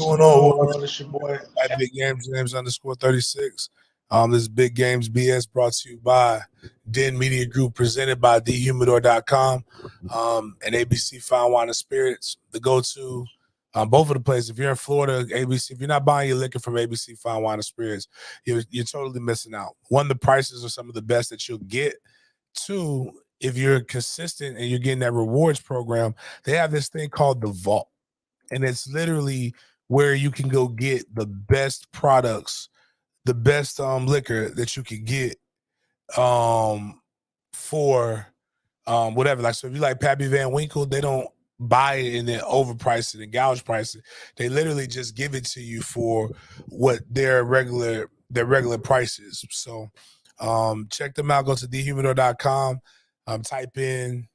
going on? It's your boy at Big Games, James_36. This is Big Games BS brought to you by Den Media Group, presented by thehumidor.com and ABC Fine Wine and Spirits, the go-to. Both of the places. If you're in Florida, ABC, if you're not buying your liquor from ABC Fine Wine and Spirits, you're totally missing out. One, the prices are some of the best that you'll get. Two, if you're consistent and you're getting that rewards program, they have this thing called the Vault. And it's literally where you can go get the best products, the best liquor that you can get for whatever. Like, so if you like Pappy Van Winkle, they don't buy it and then overprice it and gouge price it. They literally just give it to you for what their regular price is. So check them out. Go to thehumidor.com. Type in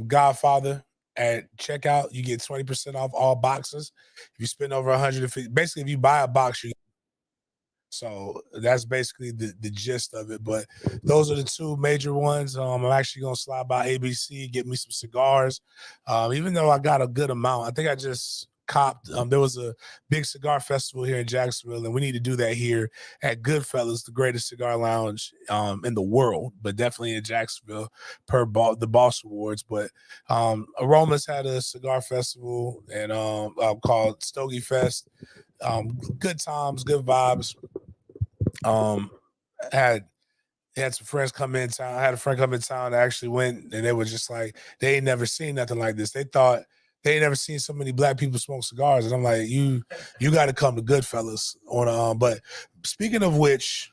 Godfather at checkout. You get 20% off all boxes. If you spend over 150, basically if you buy a box, so that's basically the gist of it. But those are the two major ones. I'm actually going to slide by ABC, get me some cigars. Even though I got a good amount, I think I just copped. There was a big cigar festival here in Jacksonville, and we need to do that here at Goodfellas, the greatest cigar lounge in the world, but definitely in Jacksonville per the Boss Awards. But Aromas had a cigar festival and called Stogie Fest. Good times, good vibes. Had some friends come in town. I had a friend come in town that actually went, and they were just like, they ain't never seen nothing like this. They thought they ain't never seen so many black people smoke cigars. And I'm like, you got to come to Goodfellas on. But speaking of which,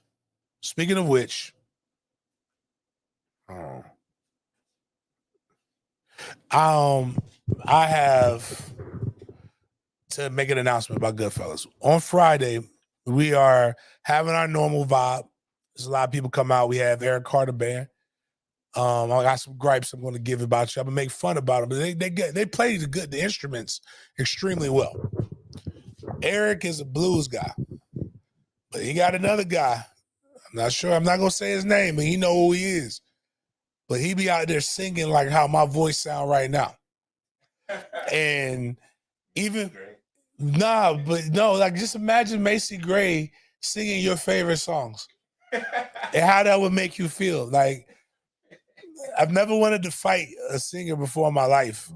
I have to make an announcement about Goodfellas. On Friday, we are having our normal vibe. There's a lot of people come out. We have Eric Carter Band. I got some gripes I'm going to give about you. I'm going to make fun about them, but they play the instruments extremely well. Eric is a blues guy, but he got another guy. I'm not sure. I'm not going to say his name, but he know who he is. But he be out there singing like how my voice sound right now. And even... like just imagine Macy Gray singing your favorite songs and how that would make you feel. Like, I've never wanted to fight a singer before in my life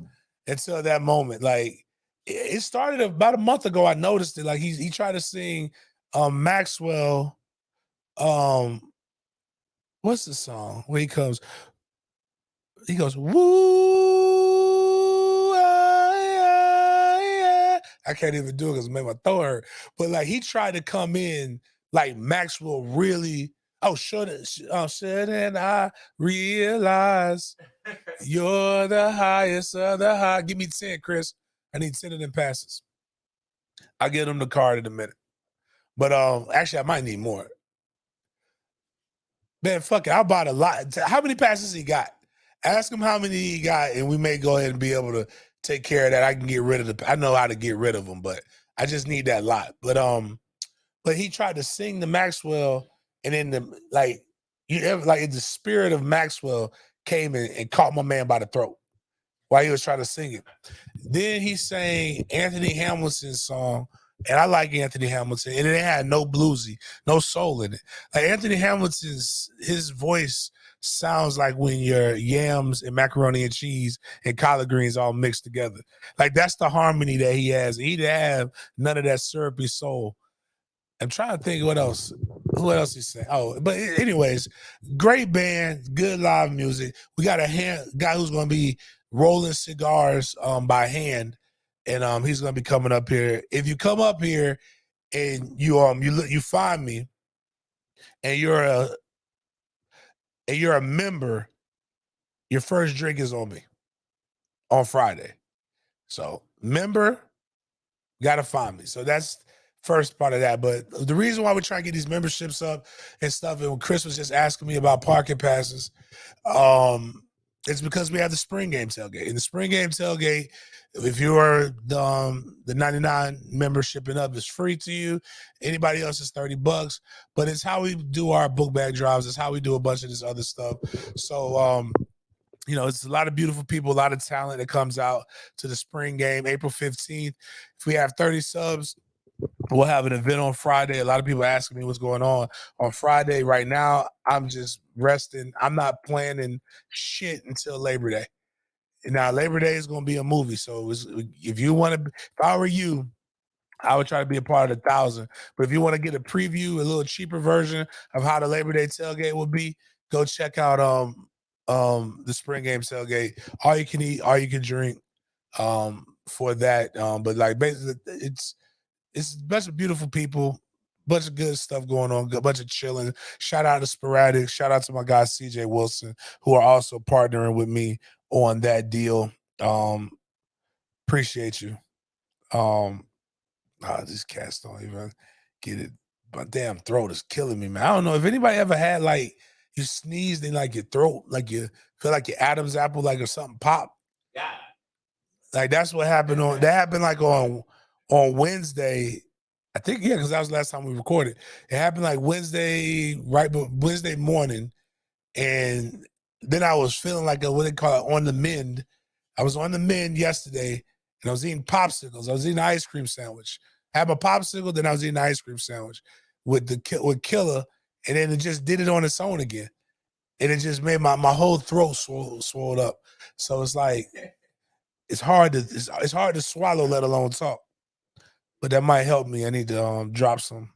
until that moment. Like, it started about a month ago. I noticed it. Like, he tried to sing Maxwell. What's the song where he goes, woo. I can't even do it because it made my throat hurt. But like, he tried to come in like Maxwell really. Shouldn't I realize you're the highest of the high? Give me 10, Chris. I need 10 of them passes. I'll get him the card in a minute. But actually, I might need more. Man, fuck it. I bought a lot. How many passes he got? Ask him how many he got, and we may go ahead and be able to take care of that. I can get rid of I know how to get rid of them, but I just need that lot. But he tried to sing the Maxwell, and then the spirit of Maxwell came in and caught my man by the throat while he was trying to sing it. Then he sang Anthony Hamilton's song, and I like Anthony Hamilton, and it had no bluesy, no soul in it. Like Anthony Hamilton's, his voice sounds like when your yams and macaroni and cheese and collard greens all mixed together. Like, that's the harmony that he has. He didn't have none of that syrupy soul. I'm trying to think who else he sang. Oh, but anyways, great band, good live music. We got a guy who's going to be rolling cigars by hand, and he's going to be coming up here. If you come up here and you find me, and you're a member, your first drink is on me on Friday. So member, gotta find me. So that's first part of that. But the reason why we're trying to get these memberships up and stuff, and when Chris was just asking me about parking passes, it's because we have the spring game tailgate. In the spring game tailgate, if you are the 99 membership and up, is free to you. Anybody else is $30. But it's how we do our book bag drives. It's how we do a bunch of this other stuff. So it's a lot of beautiful people, a lot of talent that comes out to the spring game, April 15th. If we have 30 subs, We'll have an event on Friday. A lot of people asking me what's going on Friday. Right now, I'm just resting. I'm not planning shit until Labor Day. Now, Labor Day is going to be a movie. So if you want to, if I were you, I would try to be a part of the 1,000. But if you want to get a preview, a little cheaper version of how the Labor Day tailgate will be, go check out the Spring Game tailgate. All you can eat, all you can drink for that. But like basically, it's a bunch of beautiful people, bunch of good stuff going on, a bunch of chilling. Shout out to Sporadic. Shout out to my guy CJ Wilson, who are also partnering with me on that deal. Appreciate you. These cats don't even get it. My damn throat is killing me, man. I don't know if anybody ever had like you sneezed and like your throat, like you feel like your Adam's apple, like or something pop. Yeah. Like that's what happened that happened like on Wednesday. I think, yeah, because that was the last time we recorded. It happened like Wednesday morning. And then I was feeling like what they call it, on the mend. I was on the mend yesterday and I was eating popsicles. I was eating an ice cream sandwich. I had my popsicle, then I was eating an ice cream sandwich with Killer. And then it just did it on its own again. And it just made my whole throat swelled up. So it's like, it's hard to swallow, let alone talk. But that might help me. I need to drop some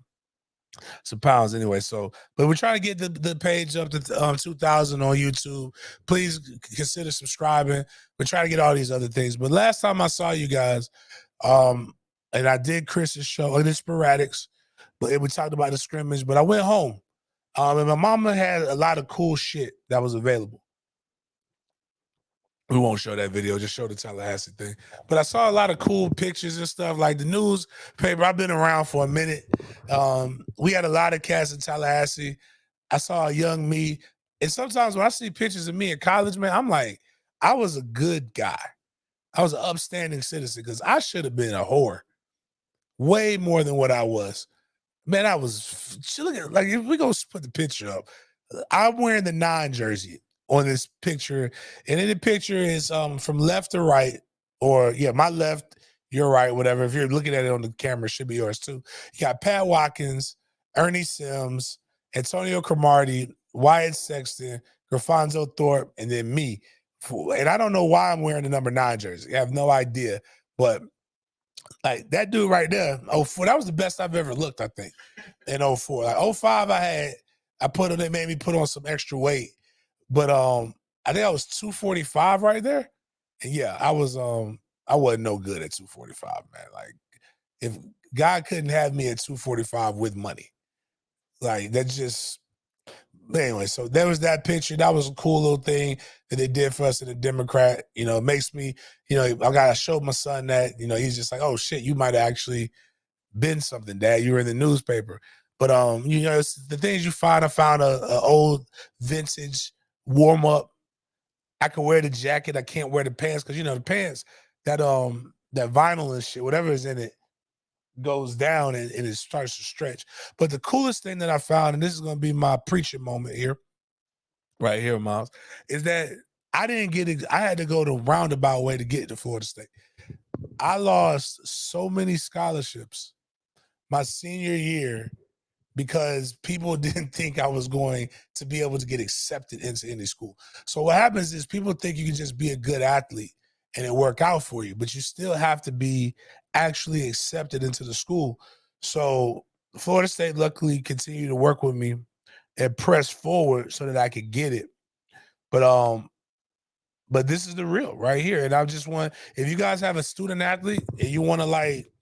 pounds anyway. So, but we're trying to get the page up to 2,000 on YouTube. Please consider subscribing. We're trying to get all these other things. But last time I saw you guys, and I did Chris's show, and it's Sporadics, but we talked about the scrimmage. But I went home, and my mama had a lot of cool shit that was available. We won't show that video, just show the Tallahassee thing. But I saw a lot of cool pictures and stuff, like the newspaper. I've been around for a minute. We had a lot of cats in Tallahassee. I saw a young me. And sometimes when I see pictures of me in college, man, I'm like, I was a good guy. I was an upstanding citizen because I should have been a whore way more than what I was. Man, I was, look at, like, if we go put the picture up, I'm wearing the 9 jersey on this picture, and in the picture is from left to right, or yeah, my left, your right, whatever. If you're looking at it on the camera, it should be yours too. You got Pat Watkins, Ernie Sims, Antonio Cromartie, Wyatt Sexton, Grafonzo Thorpe, and then me. And I don't know why I'm wearing the number 9 jersey. I have no idea, but like that dude right there, 04, that was the best I've ever looked, I think, in 04. Like 05, they made me put on some extra weight. But I think I was 245 right there. And yeah, I wasn't no good at 245, man. Like if God couldn't have me at 245 with money. Like that's just anyway, so there was that picture. That was a cool little thing that they did for us in the Democrat. You know, it makes me, I gotta show my son that, he's just like, oh shit, you might have actually been something, Dad. You were in the newspaper. But it's the things you find. I found a old vintage warm up. I can wear the jacket. I can't wear the pants because the pants, that vinyl and shit, whatever is in it, goes down and it starts to stretch. But the coolest thing that I found, and this is going to be my preaching moment here, right here, Miles, is that I didn't get it. I had to go the roundabout way to get to Florida State. I lost so many scholarships my senior year because people didn't think I was going to be able to get accepted into any school. So what happens is people think you can just be a good athlete and it work out for you, but you still have to be actually accepted into the school. So Florida State luckily continued to work with me and press forward so that I could get it. But this is the real right here. And I just want, if you guys have a student athlete and you want to like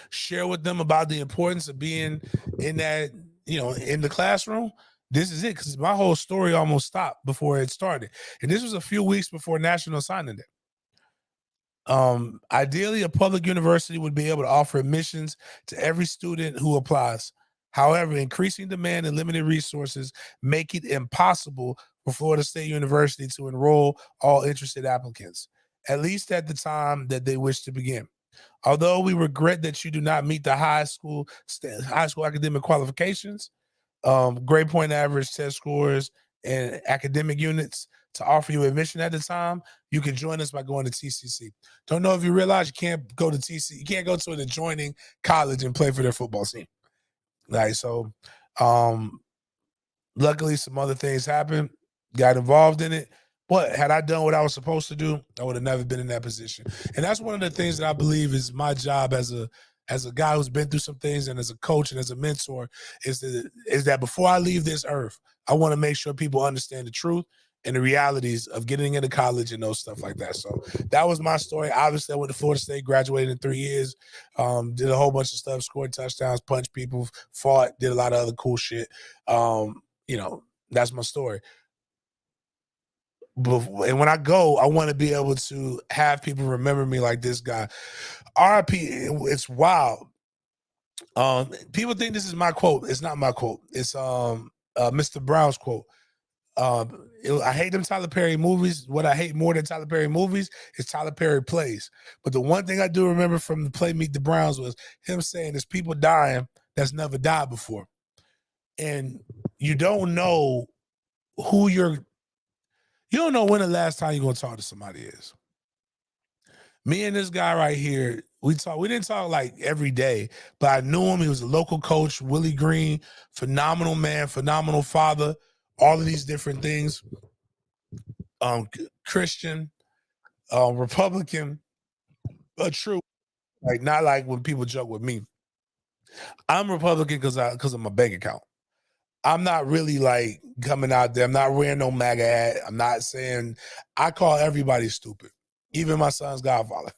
share with them about the importance of being in that, in the classroom, this is it. Because my whole story almost stopped before it started. And this was a few weeks before National Signing Day. Ideally, a public university would be able to offer admissions to every student who applies. However, increasing demand and limited resources make it impossible for Florida State University to enroll all interested applicants, at least at the time that they wish to begin. Although we regret that you do not meet the high school academic qualifications, grade point average, test scores, and academic units to offer you admission at the time, you can join us by going to TCC. Don't know if you realize you can't go to TCC, you can't go to an adjoining college and play for their football team. Like, so luckily some other things happened, got involved in it. But had I done what I was supposed to do, I would have never been in that position. And that's one of the things that I believe is my job as a guy who's been through some things and as a coach and as a mentor is that before I leave this earth, I want to make sure people understand the truth and the realities of getting into college and those stuff like that. So that was my story. Obviously, I went to Florida State, graduated in 3 years, did a whole bunch of stuff, scored touchdowns, punched people, fought, did a lot of other cool shit. That's my story. And when I go, I want to be able to have people remember me like this guy. RIP, it's wild. People think this is my quote. It's not my quote. It's Mr. Brown's quote. I hate them Tyler Perry movies. What I hate more than Tyler Perry movies is Tyler Perry plays. But the one thing I do remember from the play Meet the Browns was him saying there's people dying that's never died before. And you don't know you don't know when the last time you're going to talk to somebody is. Me and this guy right here, we didn't talk like every day, but I knew him. He was a local coach, Willie Green, phenomenal man, phenomenal father, all of these different things. Christian, Republican, but true. Like, not like when people joke with me. I'm Republican because of my bank account. I'm not really like coming out there. I'm not wearing no MAGA hat. I'm not saying, I call everybody stupid, even my son's godfather.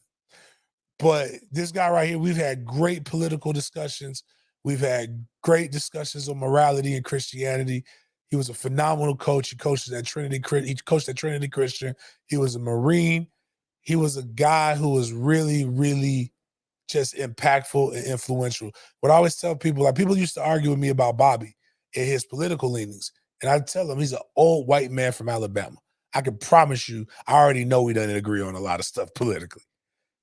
But this guy right here, we've had great political discussions. We've had great discussions on morality and Christianity. He was a phenomenal coach. He coached at Trinity Christian. He was a Marine. He was a guy who was really, really just impactful and influential. What I always tell people, like, people used to argue with me about Bobby and his political leanings. And I tell them he's an old white man from Alabama. I can promise you, I already know we don't agree on a lot of stuff politically.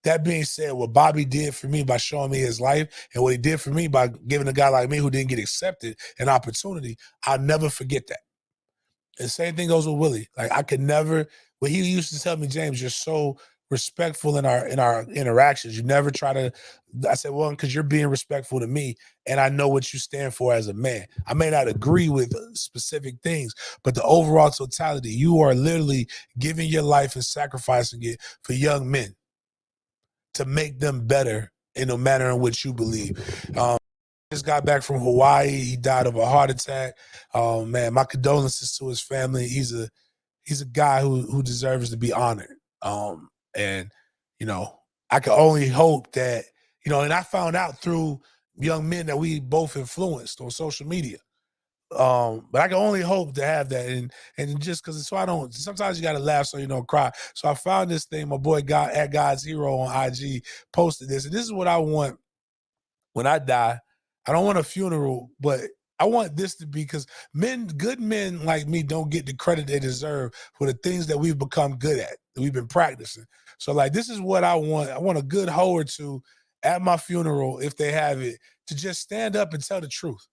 That being said, what Bobby did for me by showing me his life and what he did for me by giving a guy like me who didn't get accepted an opportunity, I'll never forget that. And the same thing goes with Willie. Like, I could never, what he used to tell me, James, you're so respectful in our interactions. You never try to, I said, well, because you're being respectful to me and I know what you stand for as a man. I may not agree with specific things, but the overall totality, you are literally giving your life and sacrificing it for young men to make them better in the manner in which you believe. Just got back from Hawaii. He died of a heart attack. Man, my condolences to his family. He's a guy who deserves to be honored. And I can only hope that, and I found out through young men that we both influenced on social media. But I can only hope to have that, and just because sometimes you gotta laugh so you don't cry. So I found this thing, my boy God at God's Hero on IG posted this, and this is what I want when I die. I don't want a funeral, but I want this to be, because good men like me don't get the credit they deserve for the things that we've become good at, that we've been practicing. So like, this is what I want. I want a good hoe or two at my funeral, if they have it, to just stand up and tell the truth.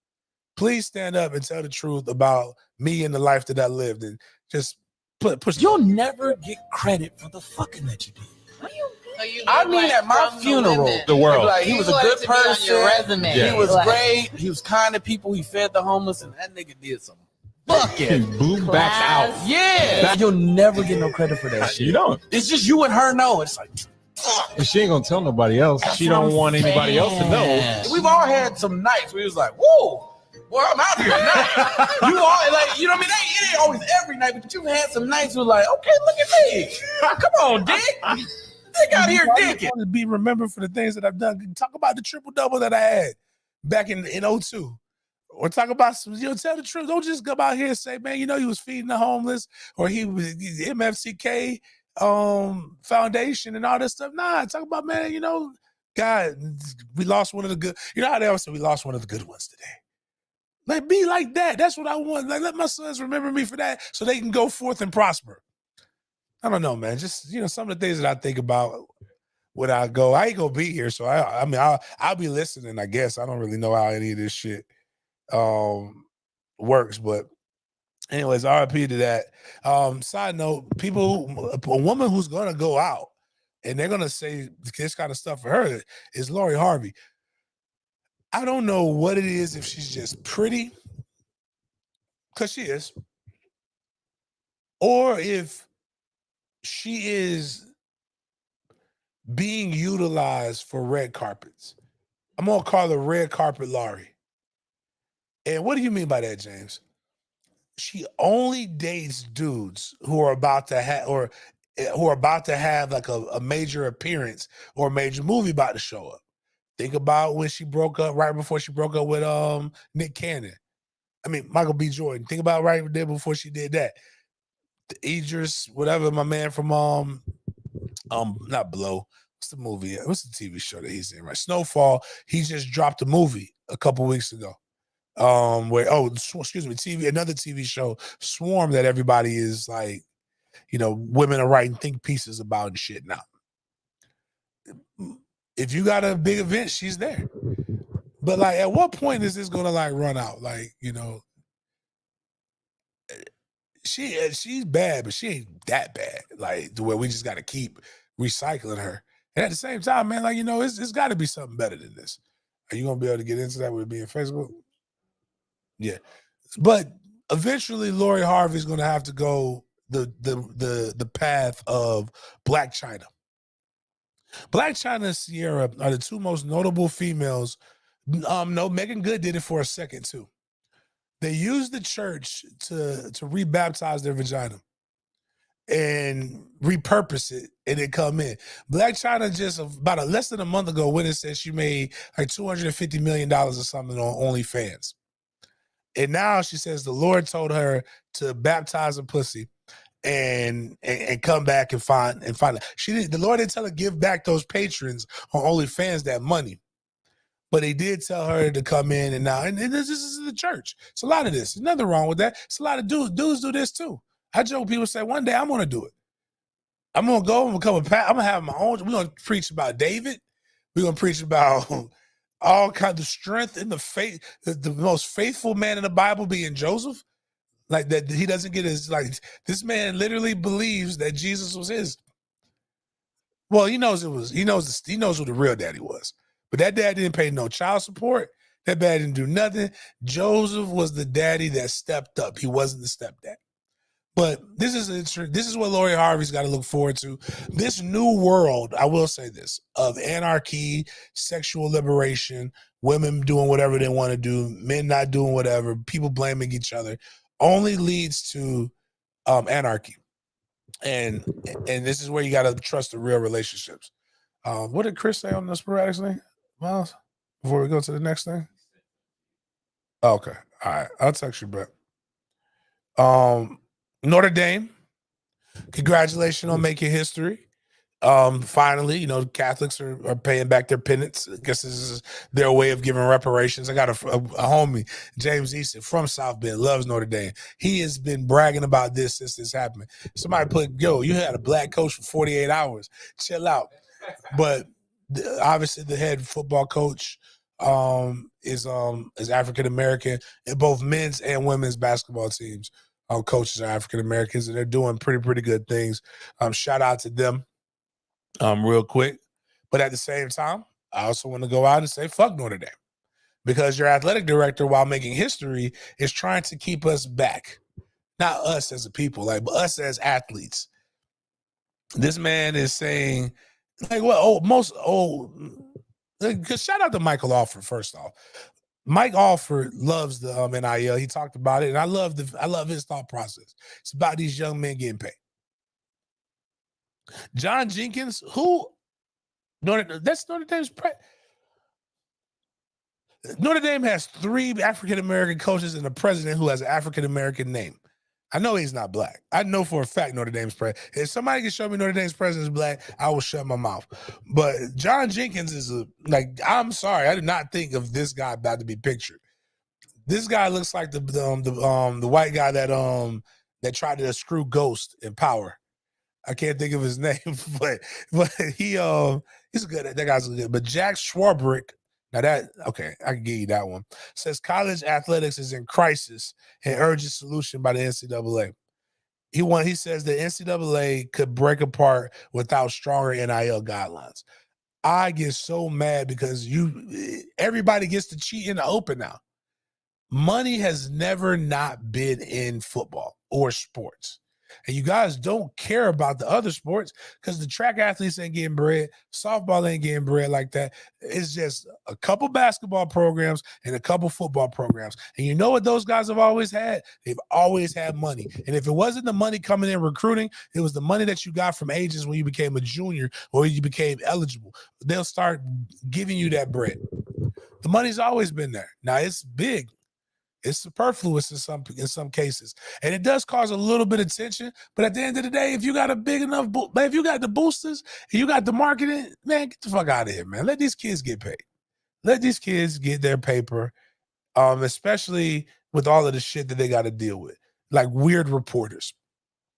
Please stand up and tell the truth about me and the life that I lived, and just push. You'll never get credit for the fucking that you did. I mean, at my funeral, the world. Like, he was a good person. Yeah. He was great. He was kind to people. He fed the homeless, and that nigga did some bucket. He blew back out. Yeah. You'll never get no credit for that shit. You don't. It's just you and her know. It's like, and she ain't gonna tell nobody else. She don't want anybody else to know. We've all had some nights where he was like, whoa. Boy, I'm out here now. You all like, you know what I mean? It ain't always every night, but you had some nights where like, okay, look at me. Come on, Dick. Dick out here dicking. I want to be remembered for the things that I've done. Talk about the triple-double that I had back in 02. Or talk about some, tell the truth. Don't just come out here and say, man, he was feeding the homeless, or he was MFCK Foundation and all this stuff. Nah, talk about, man, God, we lost one of the good. You know how they always say we lost one of the good ones today. Like, be like that. That's what I want. Like, let my sons remember me for that so they can go forth and prosper. I don't know, man. Just, some of the things that I think about when I go. I ain't gonna be here, so I'll be listening, I guess. I don't really know how any of this shit works, but Anyways, RIP to that. Side note, a woman who's gonna go out and they're gonna say this kind of stuff for her is Lori Harvey. I don't know what it is, if she's just pretty, because she is, or if she is being utilized for red carpets. I'm gonna call her Red Carpet Laurie. And what do you mean by that, James? She only dates dudes who are about to have like a major appearance or a major movie about to show up. Think about when she broke up, right before she broke up with Nick Cannon. I mean Michael B. Jordan. Think about right there before she did that. Idris, whatever, my man from not Blow. What's the movie? What's the TV show that he's in? Right, Snowfall. He just dropped a movie a couple weeks ago. Another TV show, Swarm, that everybody is like, women are writing think pieces about and shit now. If you got a big event, she's there. But like, at what point is this gonna like run out? Like, she's bad, but she ain't that bad. Like, to where we just got to keep recycling her. And at the same time, man, like, it's got to be something better than this. Are you gonna be able to get into that with being Facebook? Yeah, but eventually, Lori Harvey's gonna have to go the path of Black China. Black China and Sierra are the two most notable females. No, Megan Good did it for a second too. They used the church to rebaptize their vagina and repurpose it and then come in. Black China just about less than a month ago went and said she made like $250 million or something on OnlyFans. And now she says the Lord told her to baptize a pussy and come back and find it. The Lord didn't tell her to give back those patrons on OnlyFans that money. But he did tell her to come in and this is the church. It's a lot of this. There's nothing wrong with that. It's a lot of dudes. Dudes do this too. I joke, people say, one day I'm going to do it. I'm going to go and become I'm going to have my own. We're going to preach about David. We're going to preach about all kinds of strength in the faith. The most faithful man in the Bible being Joseph. Like that, he doesn't get his, like, this man literally believes that Jesus was his. Well, he knows who the real daddy was. But that dad didn't pay no child support. That dad didn't do nothing. Joseph was the daddy that stepped up. He wasn't the stepdad. But this is what Lori Harvey's got to look forward to. This new world, I will say this, of anarchy, sexual liberation, women doing whatever they want to do, men not doing whatever, people blaming each other, only leads to anarchy. And this is where you got to trust the real relationships. What did Chris say on the sporadic thing, Miles? Before we go to the next thing? Oh, okay. All right. I'll text you back. Notre Dame, congratulations on making history. Finally, Catholics are paying back their penance. I guess this is their way of giving reparations. I got a homie, James Easton from South Bend, loves Notre Dame. He has been bragging about this since this happened. Somebody put, you had a black coach for 48 hours. Chill out. But obviously the head football coach is African American, and both men's and women's basketball teams. Coaches are African Americans, and they're doing pretty good things. Shout out to them. Real quick. But at the same time, I also want to go out and say fuck Notre Dame, because your athletic director, while making history, is trying to keep us back. Not us as a people, but us as athletes. This man is saying, because shout out to Michael Alford, first off. Mike Alford loves the NIL. He talked about it, and I love his thought process. It's about these young men getting paid. John Jenkins, that's Notre Dame's Notre Dame has 3 African-American coaches and a president who has an African-American name. I know he's not black. I know for a fact Notre Dame's president. If somebody can show me Notre Dame's president is black, I will shut my mouth. But John Jenkins is I'm sorry, I did not think of this guy about to be pictured. This guy looks like the white guy that tried to screw Ghost in Power. I can't think of his name, but he's good. That guy's good. But Jack Swarbrick, Now okay, I can give you that one. Says college athletics is in crisis and urges solution by the NCAA. He says the NCAA could break apart without stronger NIL guidelines. I get so mad because everybody gets to cheat in the open now. Money has never not been in football or sports. And you guys don't care about the other sports because the track athletes ain't getting bread. Softball ain't getting bread like that. It's just a couple basketball programs and a couple football programs. And you know what those guys have always had? They've always had money. And if it wasn't the money coming in recruiting, it was the money that you got from agents when you became a junior or you became eligible. They'll start giving you that bread. The money's always been there. Now it's big. It's superfluous in some cases, and it does cause a little bit of tension. But at the end of the day, if you got a big enough, if you got the boosters and you got the marketing, man, get the fuck out of here, man. Let these kids get paid. Let these kids get their paper, especially with all of the shit that they got to deal with, like weird reporters.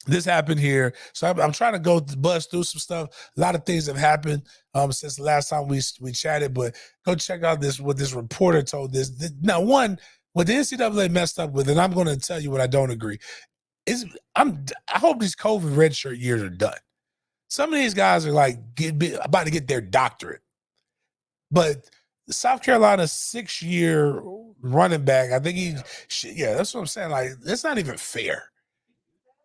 This happened here, so I'm trying to go buzz through some stuff. A lot of things have happened since the last time we chatted, but go check out what this reporter told this. Now, one. What the NCAA messed up with, and I'm going to tell you what I don't agree, is I hope these COVID redshirt years are done. Some of these guys are like about to get their doctorate. But South Carolina's 6-year running back, I think that's what I'm saying. Like, that's not even fair.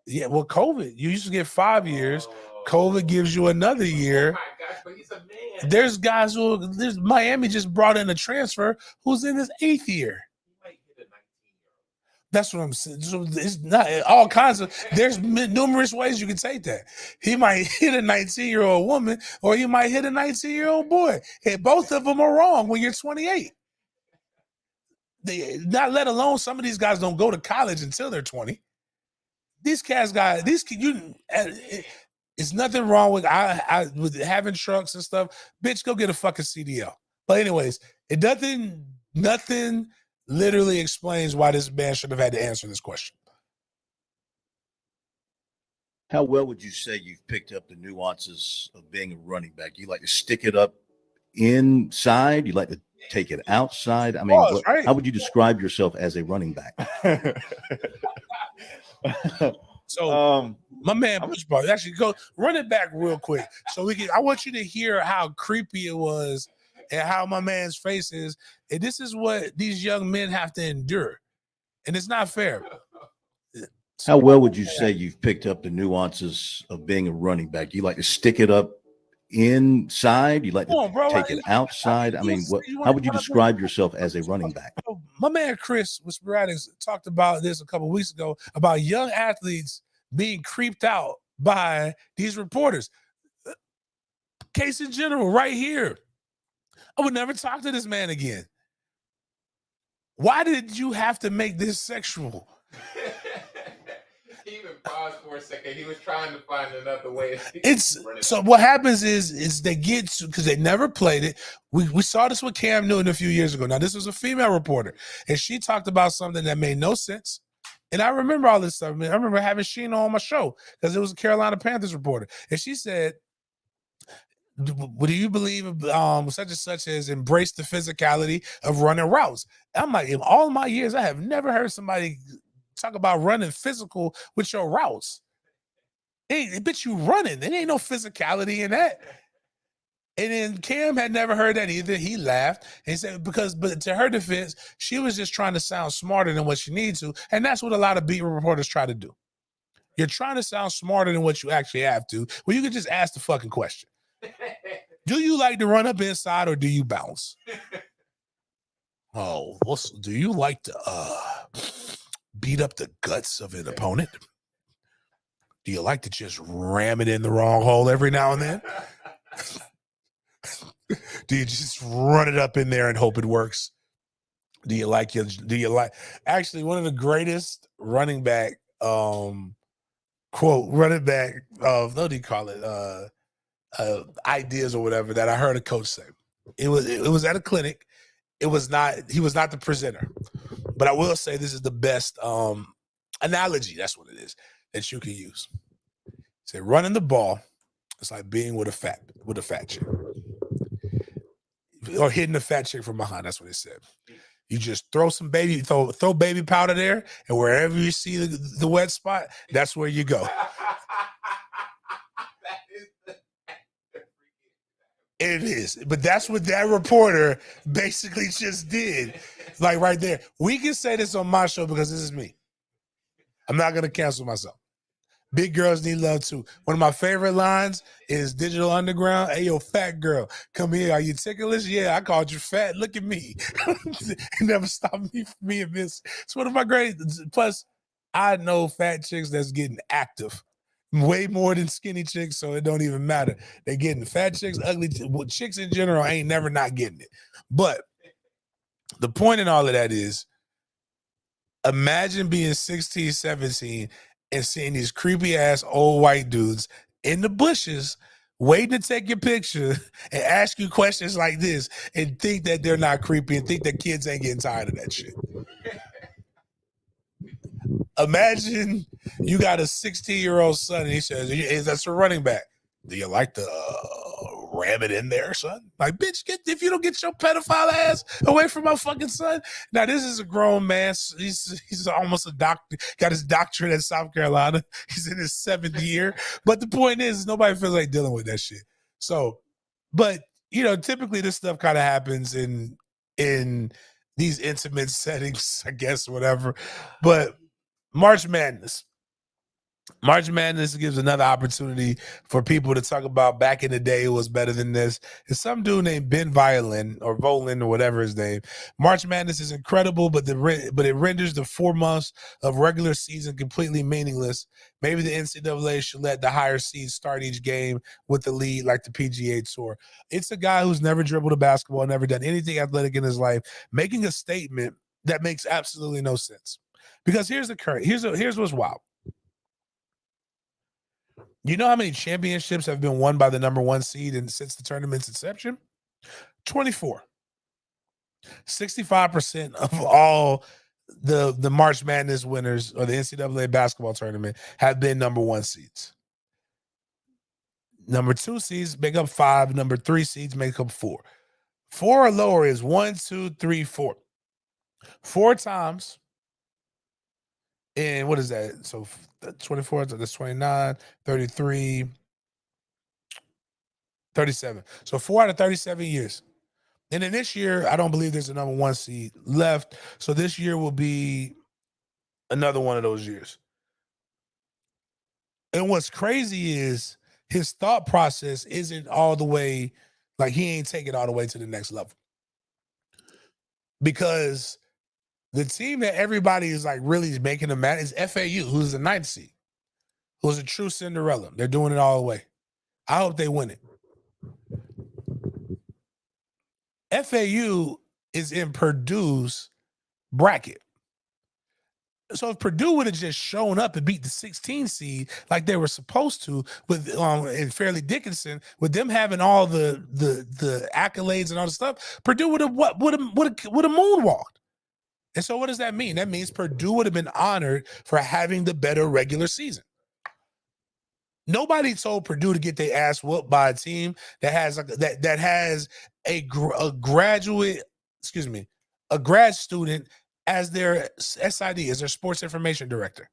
Yeah, well, COVID, you used to get 5 years. COVID gives you another year. Oh my gosh, but he's a man. There's guys Miami just brought in a transfer who's in his 8th year. That's what I'm saying. So it's not all kinds of. There's numerous ways you can take that. He might hit a 19-year-old woman, or he might hit a 19-year-old boy. And both of them are wrong when you're 28. Not let alone some of these guys don't go to college until they're 20. These cats it's nothing wrong with with having trucks and stuff. Bitch, go get a fucking CDL. But anyways, nothing literally explains why this man should have had to answer this question. How well would you say you've picked up the nuances of being a running back? You like to stick it up inside? You like to take it outside? I mean, how would you describe yourself as a running back? So my man, actually go run it back real quick. So I want you to hear how creepy it was and how my man's face is. And this is what these young men have to endure. And it's not fair. How well would you say you've picked up the nuances of being a running back? You like to stick it up inside? You like to take it outside? I mean, how would you describe yourself as a running back? My man Chris with Sporadics talked about this a couple of weeks ago about young athletes being creeped out by these reporters. Case in general, right here. I would never talk to this man again. Why did you have to make this sexual? He even paused for a second. He was trying to find another way. So what happens is they get to, because they never played it. We saw this with Cam Newton a few years ago. Now, this was a female reporter, and she talked about something that made no sense. And I remember all this stuff. I remember having Sheena on my show because it was a Carolina Panthers reporter. And she said, do you believe such and such as embrace the physicality of running routes? I'm like, in all my years, I have never heard somebody talk about running physical with your routes. Hey, bitch, you running. There ain't no physicality in that. And then Cam had never heard that either. He laughed and said, but to her defense, she was just trying to sound smarter than what she needs to. And that's what a lot of beat reporters try to do. You're trying to sound smarter than what you actually have to. Well, you could just ask the fucking question. Do you like to run up inside or do you bounce? Oh, do you like to beat up the guts of an opponent? Do you like to just ram it in the wrong hole every now and then? Do you just run it up in there and hope it works? Actually, one of the greatest running back running back what do you call it? Ideas or whatever that I heard a coach say. It was at a clinic. He was not the presenter. But I will say this is the best analogy, that's what it is, that you can use. Say running the ball, it's like being with a fat chick. or hitting a fat chick from behind. That's what it said. You just throw some baby, throw baby powder there, and wherever you see the wet spot, that's where you go. It is, but that's what that reporter basically just did. Like right there. We can say this on my show because this is me. I'm not gonna cancel myself. Big girls need love too. One of my favorite lines is Digital Underground. Hey, yo, fat girl, come here. Are you ticklish? Yeah, I called you fat. Look at me. It never stopped me from being this. It's one of my great. Plus, I know fat chicks that's getting active way more than skinny chicks, so it don't even matter. They getting fat chicks, ugly chicks in general ain't never not getting it. But the point in all of that is, imagine being 16, 17 and seeing these creepy ass old white dudes in the bushes waiting to take your picture and ask you questions like this and think that they're not creepy and think that kids ain't getting tired of that shit. Imagine you got a 16-year-old son and he says, that's a running back. Do you like to ram it in there, son? Like, bitch, if you don't get your pedophile ass away from my fucking son. Now, this is a grown man. He's almost a doctor, got his doctorate at South Carolina. He's in his 7th year. But the point is, nobody feels like dealing with that shit. So, but, typically this stuff kind of happens in these intimate settings, I guess, whatever. But March Madness. March Madness gives another opportunity for people to talk about back in the day it was better than this. It's some dude named Ben Violin or Volin or whatever his name. March Madness is incredible, but it renders the 4 months of regular season completely meaningless. Maybe the NCAA should let the higher seeds start each game with the lead like the PGA Tour. It's a guy who's never dribbled a basketball, never done anything athletic in his life, making a statement that makes absolutely no sense. Because here's what's wild. You know how many championships have been won by the number 1 seed since the tournament's inception? 24. 65% of all the March Madness winners or the NCAA basketball tournament have been number 1 seeds. Number 2 seeds make up 5. Number 3 seeds make up 4. 4 or lower is 1, 2, 3, 4. 4 times. And what is that? So 24, that's 29, 33, 37. So 4 out of 37 years. And then this year, I don't believe there's a number 1 seed left. So this year will be another one of those years. And what's crazy is his thought process isn't all the way, like he ain't taking it all the way to the next level. Because the team that everybody is like really making them mad is FAU, who's the 9th seed, who's a true Cinderella. They're doing it all the way. I hope they win it. FAU is in Purdue's bracket. So if Purdue would have just shown up and beat the 16 seed like they were supposed to with in Fairleigh Dickinson, with them having all the accolades and all the stuff, Purdue would have moonwalked. And so what does that mean? That means Purdue would have been honored for having the better regular season. Nobody told Purdue to get their ass whooped by a team that has a grad student as their SID, as their sports information director.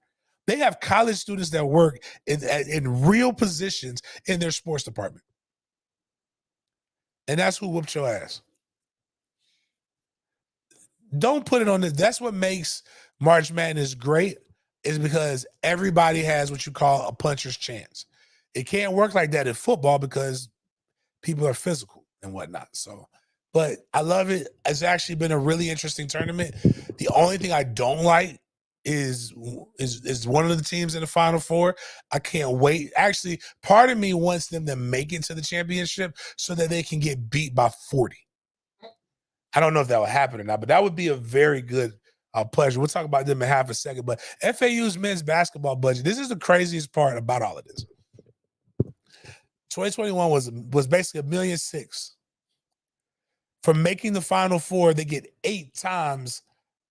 They have college students that work in real positions in their sports department. And that's who whooped your ass. Don't put it on this. That's what makes March Madness great, is because everybody has what you call a puncher's chance. It can't work like that in football because people are physical and whatnot. So, but I love it. It's actually been a really interesting tournament. The only thing I don't like is one of the teams in the Final Four. I can't wait. Actually, part of me wants them to make it to the championship so that they can get beat by 40. I don't know if that would happen or not, but that would be a very good pleasure. We'll talk about them in half a second. But FAU's men's basketball budget, this is the craziest part about all of this. 2021 was basically $1.6 million. For making the Final Four, they get 8 times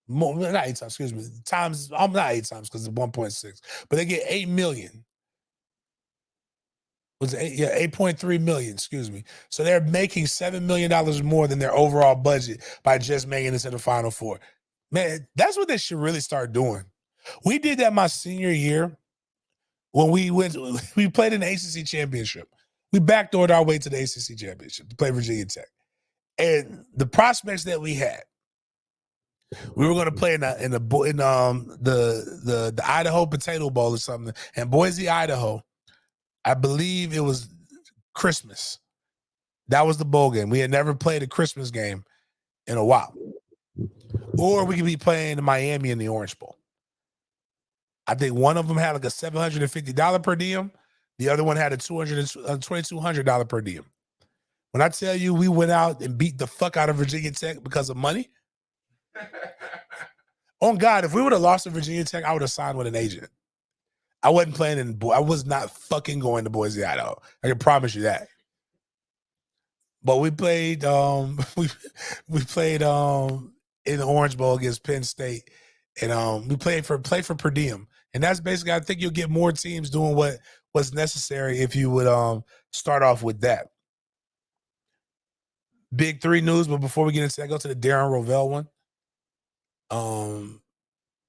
more, not 8 times, excuse me, times, I'm not 8 times because it's 1.6, but they get $8 million. Was 8.3 million, excuse me. So they're making $7 million more than their overall budget by just making it to the Final Four. Man, that's what they should really start doing. We did that my senior year when we played in the ACC championship. We backdoored our way to the ACC championship to play Virginia Tech. And the prospects that we had, we were going to play in the Idaho Potato Bowl or something, and Boise, Idaho. I believe it was Christmas. That was the bowl game. We had never played a Christmas game in a while. Or we could be playing in Miami in the Orange Bowl. I think one of them had like a $750 per diem. The other one had a $2,200 per diem. When I tell you we went out and beat the fuck out of Virginia Tech because of money, on God, if we would have lost to Virginia Tech, I would have signed with an agent. I wasn't playing I was not fucking going to Boise, Idaho. I can promise you that. But we played we played in the Orange Bowl against Penn State, and we played for per diem. And that's basically, I think you'll get more teams doing what's necessary if you would start off with that. Big three news, but before we get into that, go to the Darren Rovell one.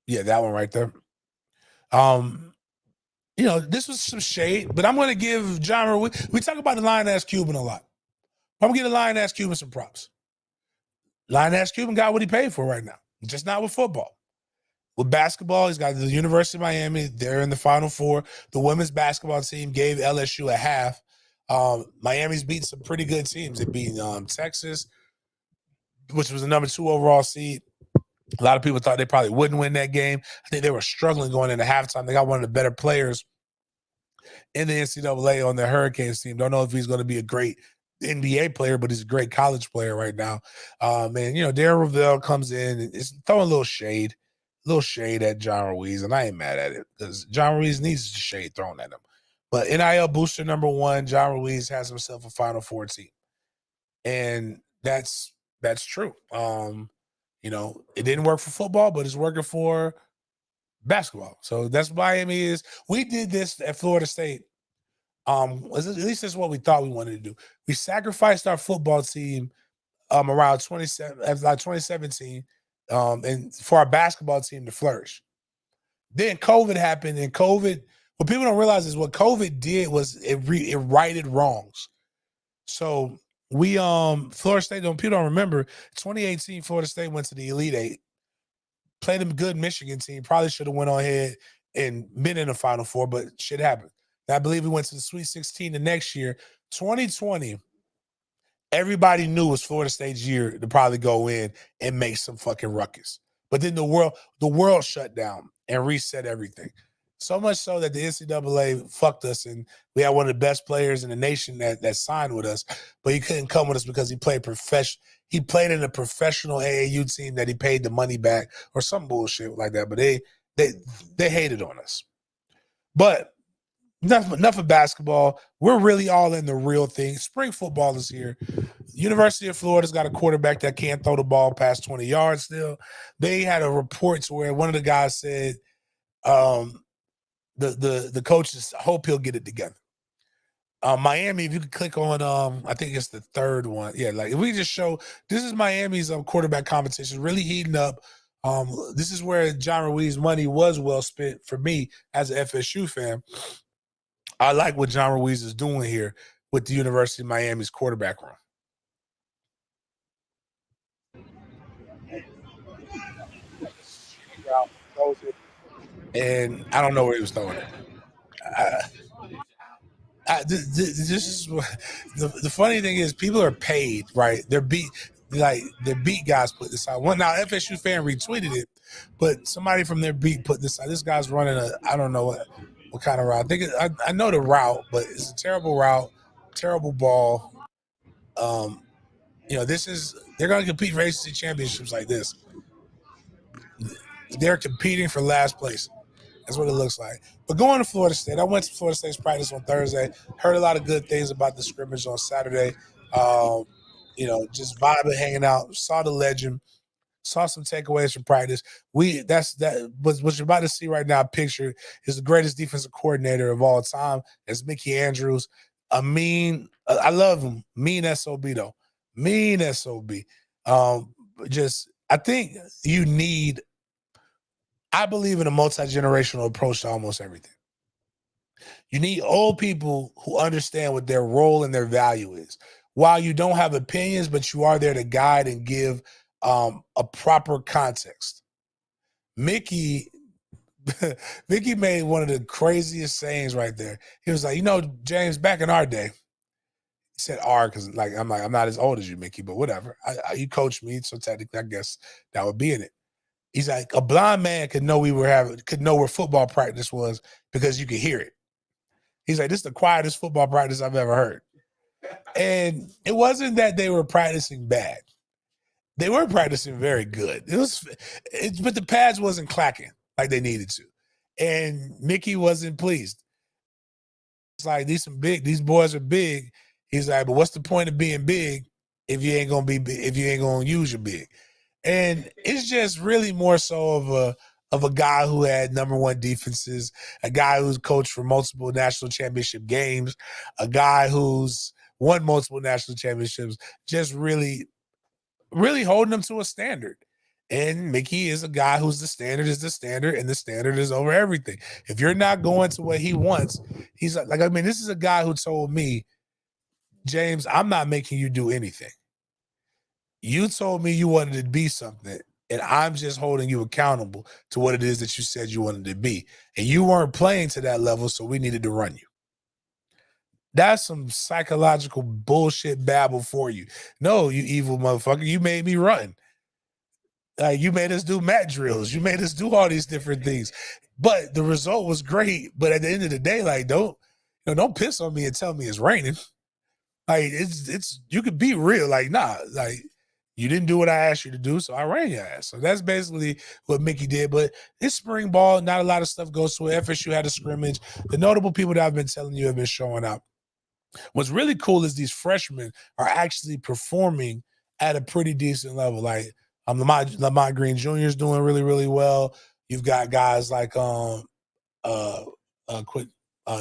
Yeah, that one right there. This was some shade, but I'm going to give John. We talk about the Lion-ass Cuban a lot. I'm going to give the Lion-ass Cuban some props. Lion-ass Cuban got what he paid for right now, just not with football. With basketball, he's got the University of Miami. They're in the Final Four. The women's basketball team gave LSU a half. Miami's beat some pretty good teams. They beat Texas, which was the number 2 overall seed. A lot of people thought they probably wouldn't win that game. I think they were struggling going into halftime. They got one of the better players in the NCAA on their Hurricanes team. Don't know if he's going to be a great NBA player, but he's a great college player right now. Darren Rovell comes in and is throwing a little shade at John Ruiz, and I ain't mad at it because John Ruiz needs the shade thrown at him. But NIL booster number 1, John Ruiz has himself a Final Four team, and that's true. It didn't work for football, but it's working for basketball. So that's what Miami is. We did this at Florida State. At least that's what we thought we wanted to do. We sacrificed our football team around 2017, and for our basketball team to flourish. Then COVID happened, and what people don't realize is what COVID did was it righted wrongs. So we Florida State, people don't remember, 2018 Florida State went to the Elite Eight, played a good Michigan team, probably should have went on ahead and been in the Final Four, but shit happened. And I believe we went to the Sweet 16 the next year. 2020, everybody knew it was Florida State's year to probably go in and make some fucking ruckus. But then the world shut down and reset everything. So much so that the NCAA fucked us, and we had one of the best players in the nation that signed with us, but he couldn't come with us because he played He played in a professional AAU team that he paid the money back or some bullshit like that. But they hated on us. But enough of basketball. We're really all in the real thing. Spring football is here. University of Florida's got a quarterback that can't throw the ball past 20 yards still. They had a report where one of the guys said, the coaches hope he'll get it together. Miami, if you could click on, I think it's the third one. Yeah, like if we just show, this is Miami's quarterback competition really heating up. This is where John Ruiz's money was well spent for me as an FSU fan. I like what John Ruiz is doing here with the University of Miami's quarterback room. And I don't know where he was throwing it. This is the funny thing is people are paid, right? They're beat guys put this out. One now FSU fan retweeted it, but somebody from their beat put this out. This guy's running I don't know what kind of route. I know the route, but it's a terrible route, terrible ball. They're going to compete for ACC championships like this. They're competing for last place. That's what it looks like. But going to Florida State, I went to Florida State's practice on Thursday, heard a lot of good things about the scrimmage on Saturday. Just vibing, hanging out, saw the legend, saw some takeaways from practice. What you're about to see right now, picture is the greatest defensive coordinator of all time. It's Mickey Andrews. a mean. I love him. Mean SOB though. Mean SOB. Just I think you need. I believe in a multi-generational approach to almost everything. You need old people who understand what their role and their value is. While you don't have opinions, but you are there to guide and give a proper context. Mickey made one of the craziest sayings right there. He was like, James, back in our day, he said "R" because I'm not as old as you, Mickey, but whatever. You coached me, so technically, I guess that would be in it. He's like, a blind man could know where football practice was because you could hear it. He's like, this is the quietest football practice I've ever heard. And it wasn't that they were practicing bad. They were practicing very good. But the pads wasn't clacking like they needed to. And Mickey wasn't pleased. It's like, these boys are big. He's like, but what's the point of being big if you ain't gonna use your big? And it's just really more so of a guy who had #1 defenses, a guy who's coached for multiple national championship games, a guy who's won multiple national championships, just really, really holding them to a standard. And Mickey is a guy who's the standard is the standard, and the standard is over everything. If you're not going to what he wants, he's like, this is a guy who told me, James, I'm not making you do anything. You told me you wanted to be something, and I'm just holding you accountable to what it is that you said you wanted to be. And you weren't playing to that level, so we needed to run you. That's some psychological bullshit babble for you. No, you evil motherfucker, you made me run. You made us do mat drills. You made us do all these different things. But the result was great. But at the end of the day, don't piss on me and tell me it's raining. It's you could be real. You didn't do what I asked you to do, so I ran your ass. So that's basically what Mickey did. But it's spring ball. Not a lot of stuff goes to it. FSU had a scrimmage. The notable people that I've been telling you have been showing up. What's really cool is these freshmen are actually performing at a pretty decent level. Lamont Green Jr. is doing really, really well. You've got guys like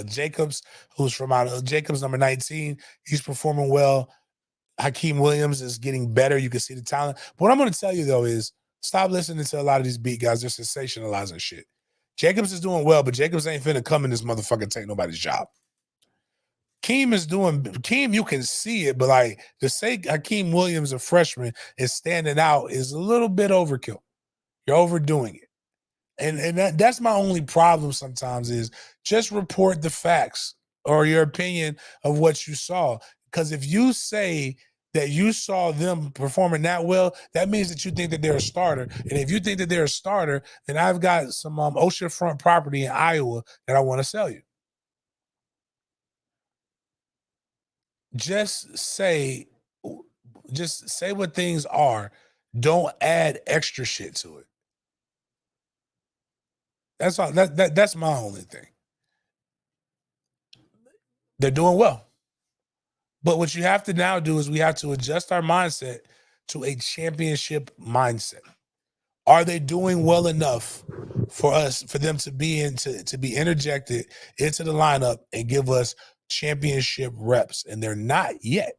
Jacobs, who's from Jacobs, #19. He's performing well. Hakeem Williams is getting better. You can see the talent. But what I'm going to tell you, though, is stop listening to a lot of these beat guys. They're sensationalizing shit. Jacobs is doing well, but Jacobs ain't finna come in this motherfucker and take nobody's job. Keem, you can see it, but to say Hakeem Williams, a freshman, is standing out is a little bit overkill. You're overdoing it. And that's my only problem sometimes is just report the facts or your opinion of what you saw. Because if you say that you saw them performing that well, that means that you think that they're a starter. And if you think that they're a starter, then I've got some oceanfront property in Iowa that I want to sell you. Just say what things are. Don't add extra shit to it. That's all. That's my only thing. They're doing well. But what you have to now do is we have to adjust our mindset to a championship mindset. Are they doing well enough for them to be interjected into the lineup and give us championship reps? And they're not yet.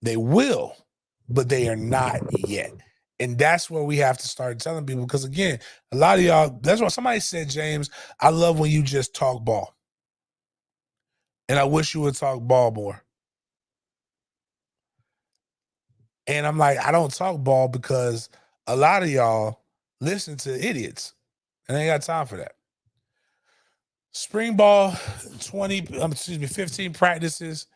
They will, but they are not yet. And that's where we have to start telling people, because again, a lot of y'all, that's what somebody said, James, I love when you just talk ball. And I wish you would talk ball more. And I'm like, I don't talk ball because a lot of y'all listen to idiots. And I ain't got time for that. Spring ball, 15 practices.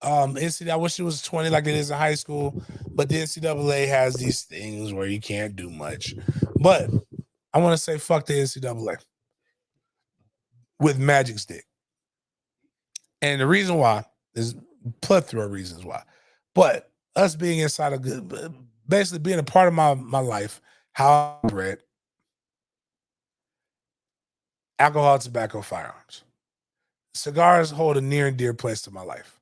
NCAA, I wish it was 20 like it is in high school, but the NCAA has these things where you can't do much. But I want to say fuck the NCAA with Magic Stick. And the reason why is plethora of reasons why. But us being inside of basically being a part of my life, how I bred, alcohol, tobacco, firearms. Cigars hold a near and dear place to my life.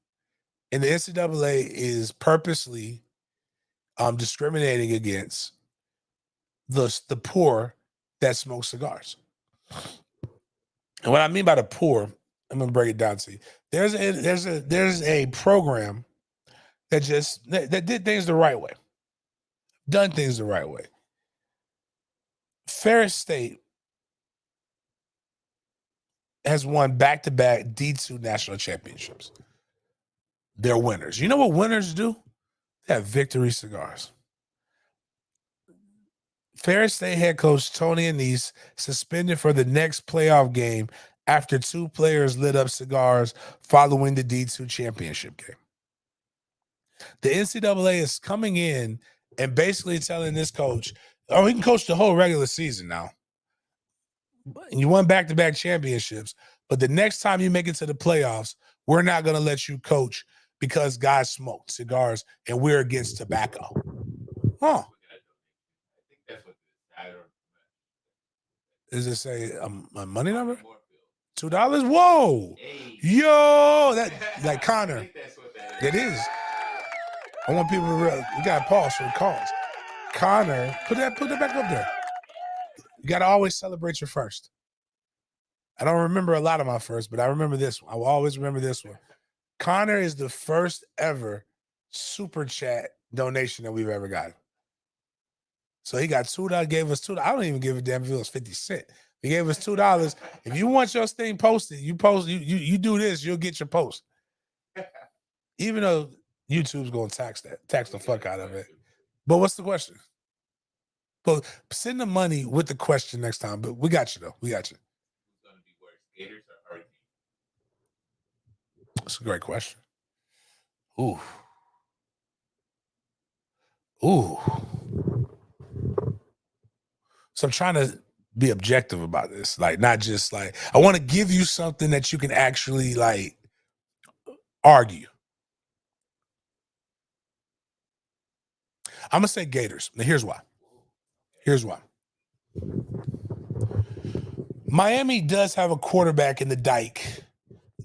And the NCAA is purposely discriminating against the poor that smoke cigars. And what I mean by the poor I'm gonna break it down to you. There's a program that did things the right way, done things the right way. Ferris State has won back-to-back D2 national championships. They're winners. You know what winners do? They have victory cigars. Ferris State head coach Tony Annese suspended for the next playoff game after 2 players lit up cigars following the D2 championship game. The NCAA is coming in and basically telling this coach, oh, he can coach the whole regular season now. You won back-to-back championships, but the next time you make it to the playoffs, we're not going to let you coach because guys smoke cigars and we're against tobacco. Huh. Does it say a money number? $2? Whoa. Yo, that like Connor. It is. I want people to realize, we got to pause for the calls. Connor, put that back up there. You got to always celebrate your first. I don't remember a lot of my first, but I remember this one. I will always remember this one. Connor is the first ever super chat donation that we've ever gotten. So he got $2, gave us $2. I don't even give a damn if it was 50 cents. He gave us $2. If you want your thing posted, you do this, you'll get your post. Even though YouTube's gonna tax the fuck out of it. But what's the question? But send the money with the question next time. But we got you though. We got you. Who's gonna be worse, Gators or Hurricanes? That's a great question. Ooh. So I'm trying to be objective about this. Like, not just like, I want to give you something that you can actually like argue. I'm gonna say Gators. Now here's why. Miami does have a quarterback in the dike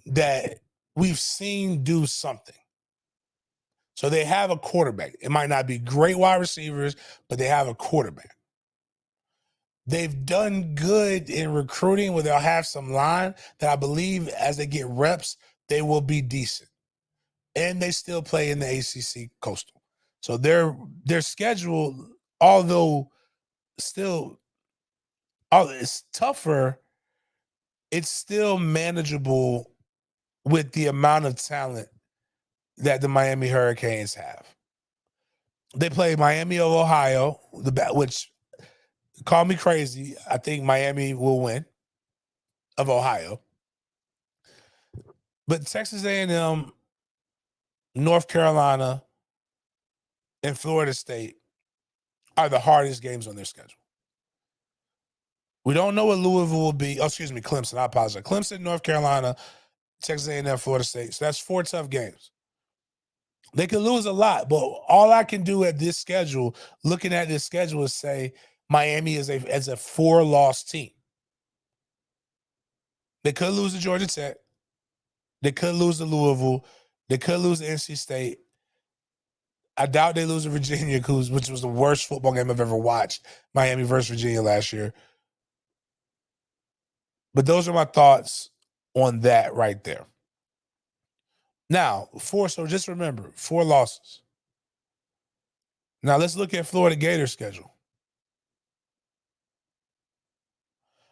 that we've seen do something. So they have a quarterback. It might not be great wide receivers, but they have a quarterback. They've done good in recruiting where they'll have some line that I believe as they get reps, they will be decent. And they still play in the ACC Coastal. So their schedule, although still it's tougher, it's still manageable with the amount of talent that the Miami Hurricanes have. They play Miami of Ohio, which, call me crazy, I think Miami will win of Ohio. But Texas A&M, North Carolina, and Florida State are the hardest games on their schedule. We don't know what Louisville will be. Oh, excuse me, Clemson. I apologize. Clemson, North Carolina, Texas A&M, Florida State. So that's 4 tough games. They could lose a lot, but all I can do at this schedule, looking at this schedule, is say Miami is a 4-loss team. They could lose to Georgia Tech. They could lose to Louisville. They could lose to NC State. I doubt they lose to Virginia, which was the worst football game I've ever watched. Miami versus Virginia last year. But those are my thoughts on that right there. Now, so just remember, 4 losses. Now, let's look at Florida Gators' schedule.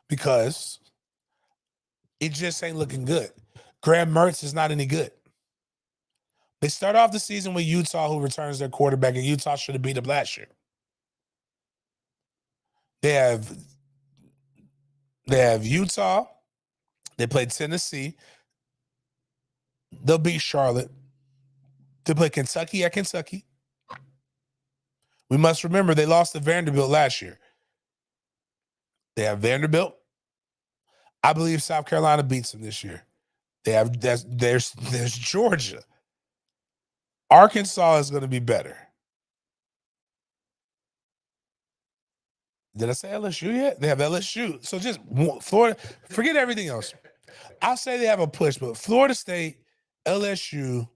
Because it just ain't looking good. Graham Mertz is not any good. They start off the season with Utah, who returns their quarterback, and Utah should have beat them last year. They have Utah. They play Tennessee. They'll beat Charlotte. They play Kentucky at Kentucky. We must remember they lost to Vanderbilt last year. They have Vanderbilt. I believe South Carolina beats them this year. There's Georgia. Arkansas is going to be better. Did I say LSU yet? They have LSU. So just Florida, forget everything else. I'll say they have a push, but Florida State, LSU,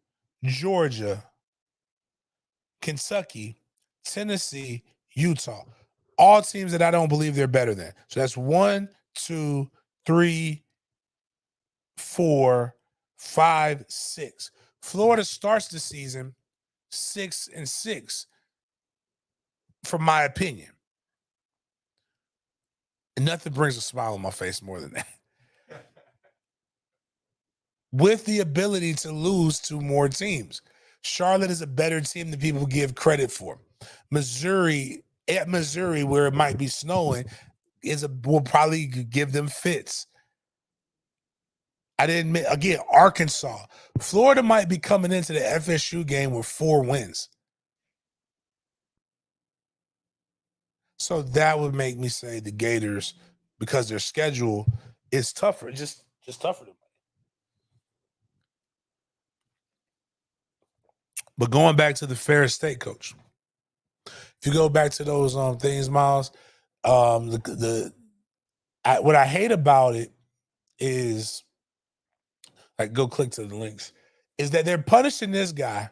Georgia, Kentucky, Tennessee, Utah, all teams that I don't believe they're better than. So that's 1, 2, 3, 4, 5, 6. Florida starts the season 6-6, from my opinion. And nothing brings a smile on my face more than that. With the ability to lose to more teams. Charlotte is a better team than people give credit for. Missouri, where it might be snowing, will probably give them fits. Again, Arkansas. Florida might be coming into the FSU game with 4 wins. So that would make me say the Gators, because their schedule is tougher, just tougher than. But going back to the Ferris State coach, if you go back to those things, Miles, what I hate about it is, like, go click to the links, is that they're punishing this guy,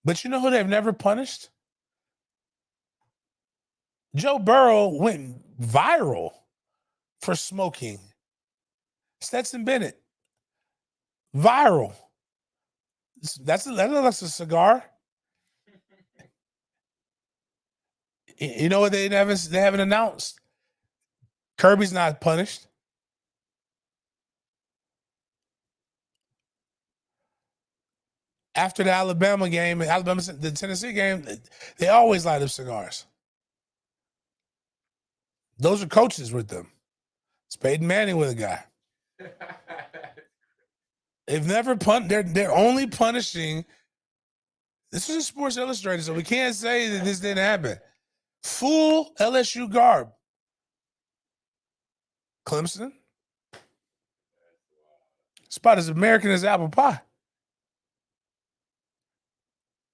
but you know who they've never punished? Joe Burrow went viral for smoking. Stetson Bennett, viral. That looks a cigar. You know what they haven't announced? Kirby's not punished. After the Alabama game, the Tennessee game, they always light up cigars. Those are coaches with them. It's Peyton Manning with a guy. They've never they're only punishing. This is Sports Illustrated, so we can't say that this didn't happen. Full LSU garb. Clemson. It's about as American as apple pie.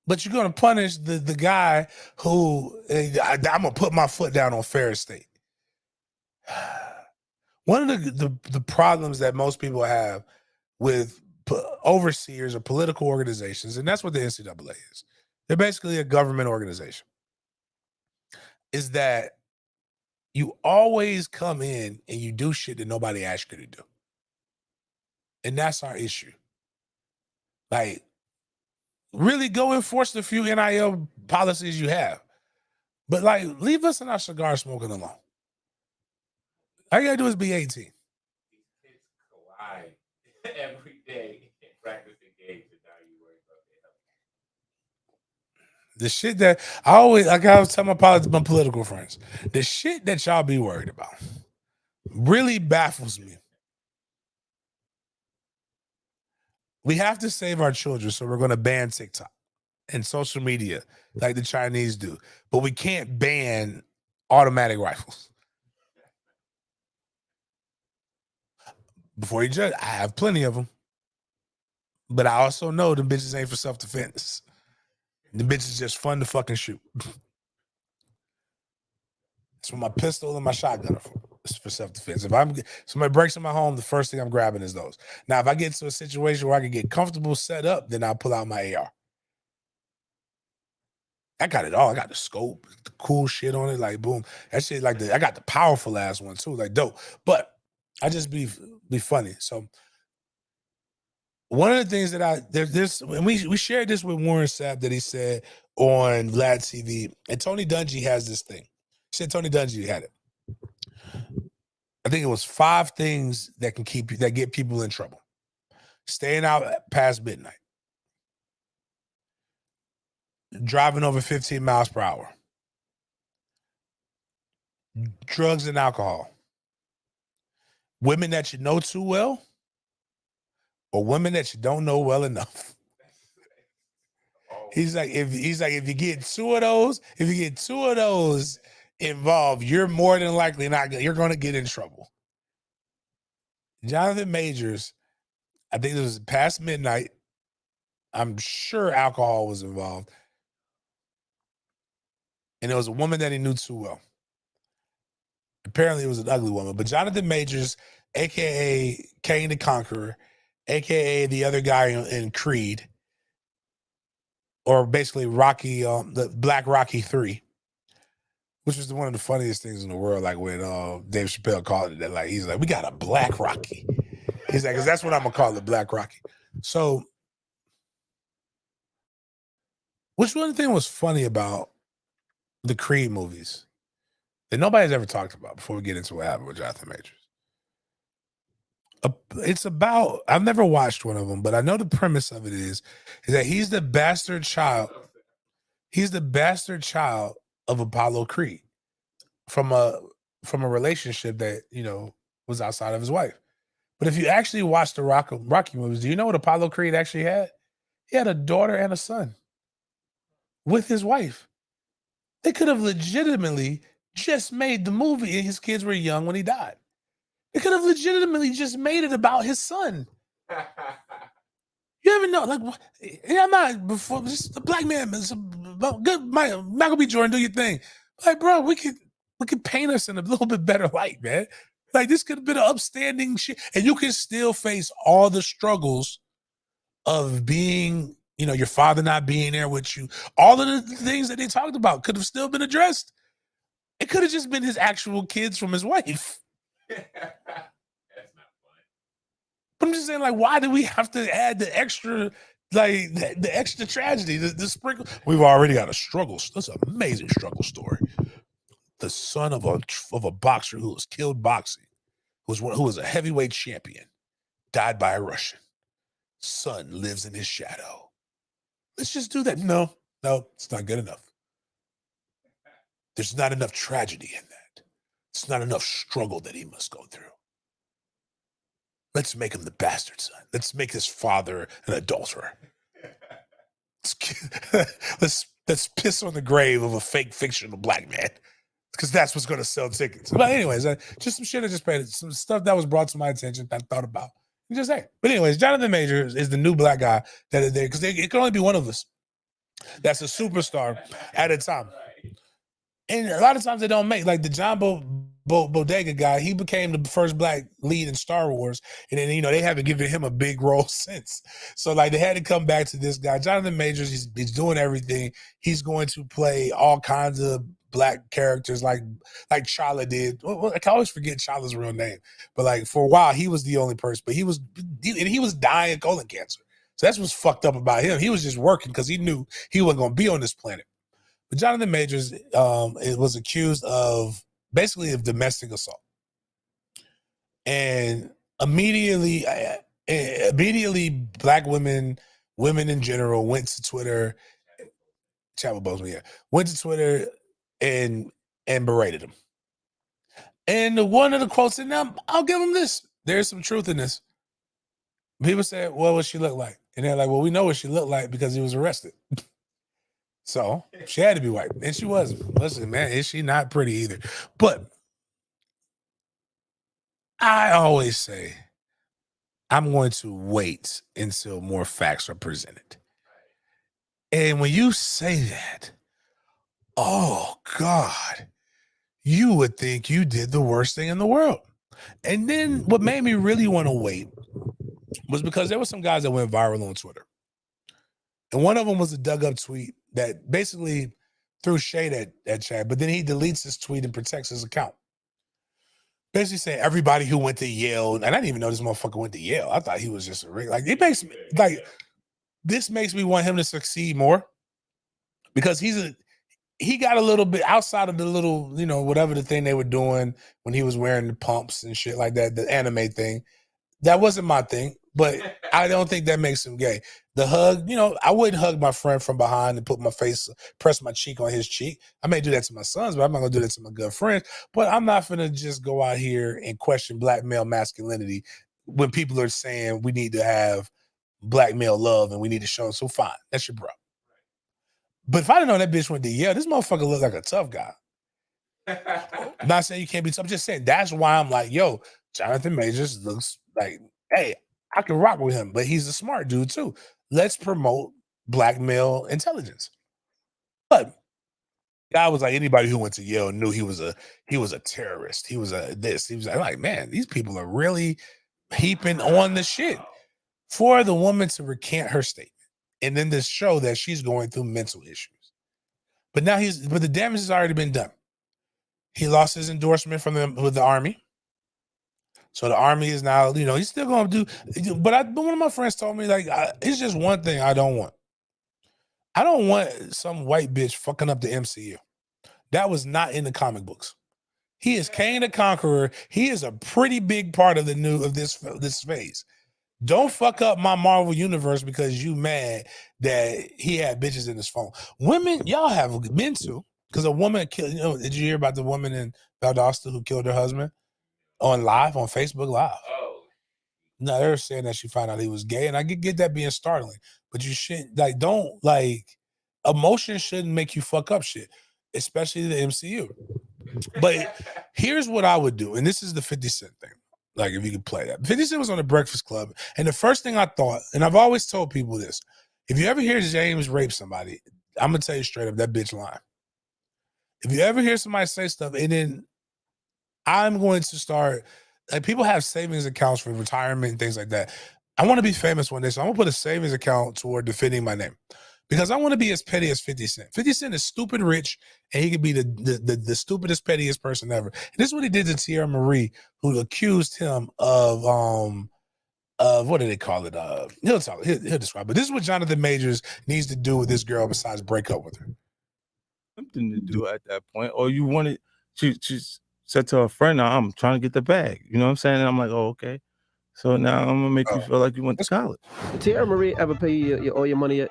But you're going to punish the guy who, I'm going to put my foot down on Ferris State. One of the problems that most people have with overseers or political organizations, and that's what the NCAA is. They're basically a government organization, is that you always come in and you do shit that nobody asked you to do. And that's our issue. Like, really go enforce the few NIL policies you have. But, like, leave us in our cigar smoking alone. All you gotta do is be 18. These kids collide every day in practicing games, and now you worry about their health. The shit that I was telling my political friends, the shit that y'all be worried about really baffles me. We have to save our children, so we're going to ban TikTok and social media like the Chinese do. But we can't ban automatic rifles. Before you judge, I have plenty of them. But I also know them bitches ain't for self-defense. The bitch is just fun to fucking shoot. That's what my pistol and my shotgun are for. It's for self-defense. If somebody breaks in my home, the first thing I'm grabbing is those. Now, if I get to a situation where I can get comfortable set up, then I'll pull out my AR. I got it all. I got the scope, the cool shit on it, like boom. That shit, like I got the powerful ass one too, like dope. But I just be funny. So one of the things that there's and we shared this with Warren Sapp that he said on Vlad TV, and Tony Dungy has this thing. He said Tony Dungy had it. I think it was 5 things that get people in trouble. Staying out past midnight. Driving over 15 miles per hour. Drugs and alcohol. Women that you know too well, or women that you don't know well enough. He's like, if you get 2 of those involved, you're more than likely you're going to get in trouble. Jonathan Majors, I think it was past midnight. I'm sure alcohol was involved. And there was a woman that he knew too well. Apparently it was an ugly woman. But Jonathan Majors, a.k.a. Kane the Conqueror, a.k.a. the other guy in Creed, or basically Rocky, the Black Rocky 3, which was one of the funniest things in the world. Like when Dave Chappelle called it that, like he's like, we got a Black Rocky. He's like, because that's what I'm gonna call it, Black Rocky. So, which one thing was funny about the Creed movies that nobody's ever talked about before we get into what happened with Jonathan Majors? It's about, I've never watched one of them, but I know the premise of it is that he's the bastard child. He's the bastard child of Apollo Creed from a relationship that, you know, was outside of his wife. But if you actually watch the Rocky movies, do you know what Apollo Creed actually had? He had a daughter and a son with his wife. They could have legitimately just made the movie and his kids were young when he died. They could have legitimately just made it about his son. You ever know, like, I'm not before just a black man, good Michael B. Jordan, do your thing. Like, bro, we could paint us in a little bit better light, man. Like, this could have been an upstanding shit, and you can still face all the struggles of being, you know, your father not being there with you. All of the things that they talked about could have still been addressed. It could have just been his actual kids from his wife. That's not fun. But I'm just saying, like, why do we have to add the extra, like, the extra tragedy, the sprinkle? We've already got a struggle. That's an amazing struggle story. The son of a boxer who was killed boxing, who was a heavyweight champion, died by a Russian. Son lives in his shadow. Let's just do that. No, it's not good enough. There's not enough tragedy in that. It's not enough struggle that he must go through. Let's make him the bastard son. Let's make his father an adulterer. Let's piss on the grave of a fake fictional black man, because that's what's going to sell tickets. But anyways, just some shit I just paid, some stuff that was brought to my attention that I thought about. Just say. But anyways, Jonathan Majors is the new black guy that is there, because it can only be one of us that's a superstar at a time. And a lot of times they don't make, like the John Bodega guy, he became the first black lead in Star Wars. And then, you know, they haven't given him a big role since. So, like, they had to come back to this guy. Jonathan Majors, he's doing everything. He's going to play all kinds of black characters like Chala did. Well, I can always forget Chala's real name. But, like, for a while, he was the only person. But he was dying of colon cancer. So that's what's fucked up about him. He was just working because he knew he wasn't going to be on this planet. But Jonathan Majors was accused of basically of domestic assault. And immediately black women in general went to Twitter, Chadwick Boseman, yeah, went to Twitter and berated him. And one of the quotes, and now I'll give him this. There's some truth in this. People said, well, what she look like? And they're like, well, we know what she looked like because he was arrested. So she had to be white. And she wasn't. Listen, man, is she not pretty either? But I always say I'm going to wait until more facts are presented. And when you say that, oh God, you would think you did the worst thing in the world. And then what made me really want to wait was because there were some guys that went viral on Twitter. And one of them was a dug up tweet that basically threw shade at Chad, but then he deletes his tweet and protects his account. Basically saying everybody who went to Yale, and I didn't even know this motherfucker went to Yale. I thought he was just this makes me want him to succeed more, because he got a little bit outside of the little, you know, whatever the thing they were doing when he was wearing the pumps and shit like that, the anime thing. That wasn't my thing, but I don't think that makes him gay. The hug, you know, I wouldn't hug my friend from behind and put my face, press my cheek on his cheek. I may do that to my sons, but I'm not going to do that to my good friends. But I'm not going to just go out here and question black male masculinity when people are saying we need to have black male love and we need to show. So fine, that's your bro. But if I didn't know that bitch went to Yale, this motherfucker looked like a tough guy. I'm not saying you can't be tough. I'm just saying that's why I'm like, yo, Jonathan Majors looks like, hey, I can rock with him, but he's a smart dude too. Let's promote black male intelligence. But I was like, anybody who went to Yale knew he was a terrorist. He was like, man, these people are really heaping on the shit. For the woman to recant her statement and then to show that she's going through mental issues. But now the damage has already been done. He lost his endorsement with the Army. So the army is now, he's still gonna do. But one of my friends told me like, it's just one thing I don't want. I don't want some white bitch fucking up the MCU. That was not in the comic books. He is Kang the Conqueror. He is a pretty big part of this phase. Don't fuck up my Marvel universe because you mad that he had bitches in his phone. Women, y'all have men too. Because a woman killed, did you hear about the woman in Valdosta who killed her husband on Facebook Live? Oh. No, they're saying that she found out he was gay. And I get that being startling. But you shouldn't, emotion shouldn't make you fuck up shit, especially the MCU. But here's what I would do. And this is the 50 Cent thing. Like, if you could play that. 50 Cent was on the Breakfast Club. And the first thing I thought, and I've always told people this, if you ever hear James rape somebody, I'm going to tell you straight up, that bitch lying. If you ever hear somebody say stuff, and then I'm going to start, like, people have savings accounts for retirement and things like that. I want to be famous one day, so I'm going to put a savings account toward defending my name. Because I want to be as petty as 50 Cent. 50 Cent is stupid rich, and he could be the stupidest, pettiest person ever. And this is what he did to Tierra Marie, who accused him of what do they call it? He'll describe. But this is what Jonathan Majors needs to do with this girl besides break up with her. Something to do at that point. Or you wanted, she said to her friend, "Now I'm trying to get the bag." You know what I'm saying? And I'm like, "Oh, okay." So now I'm gonna make you feel like you went to college. Did Tierra Marie ever pay you all your money yet?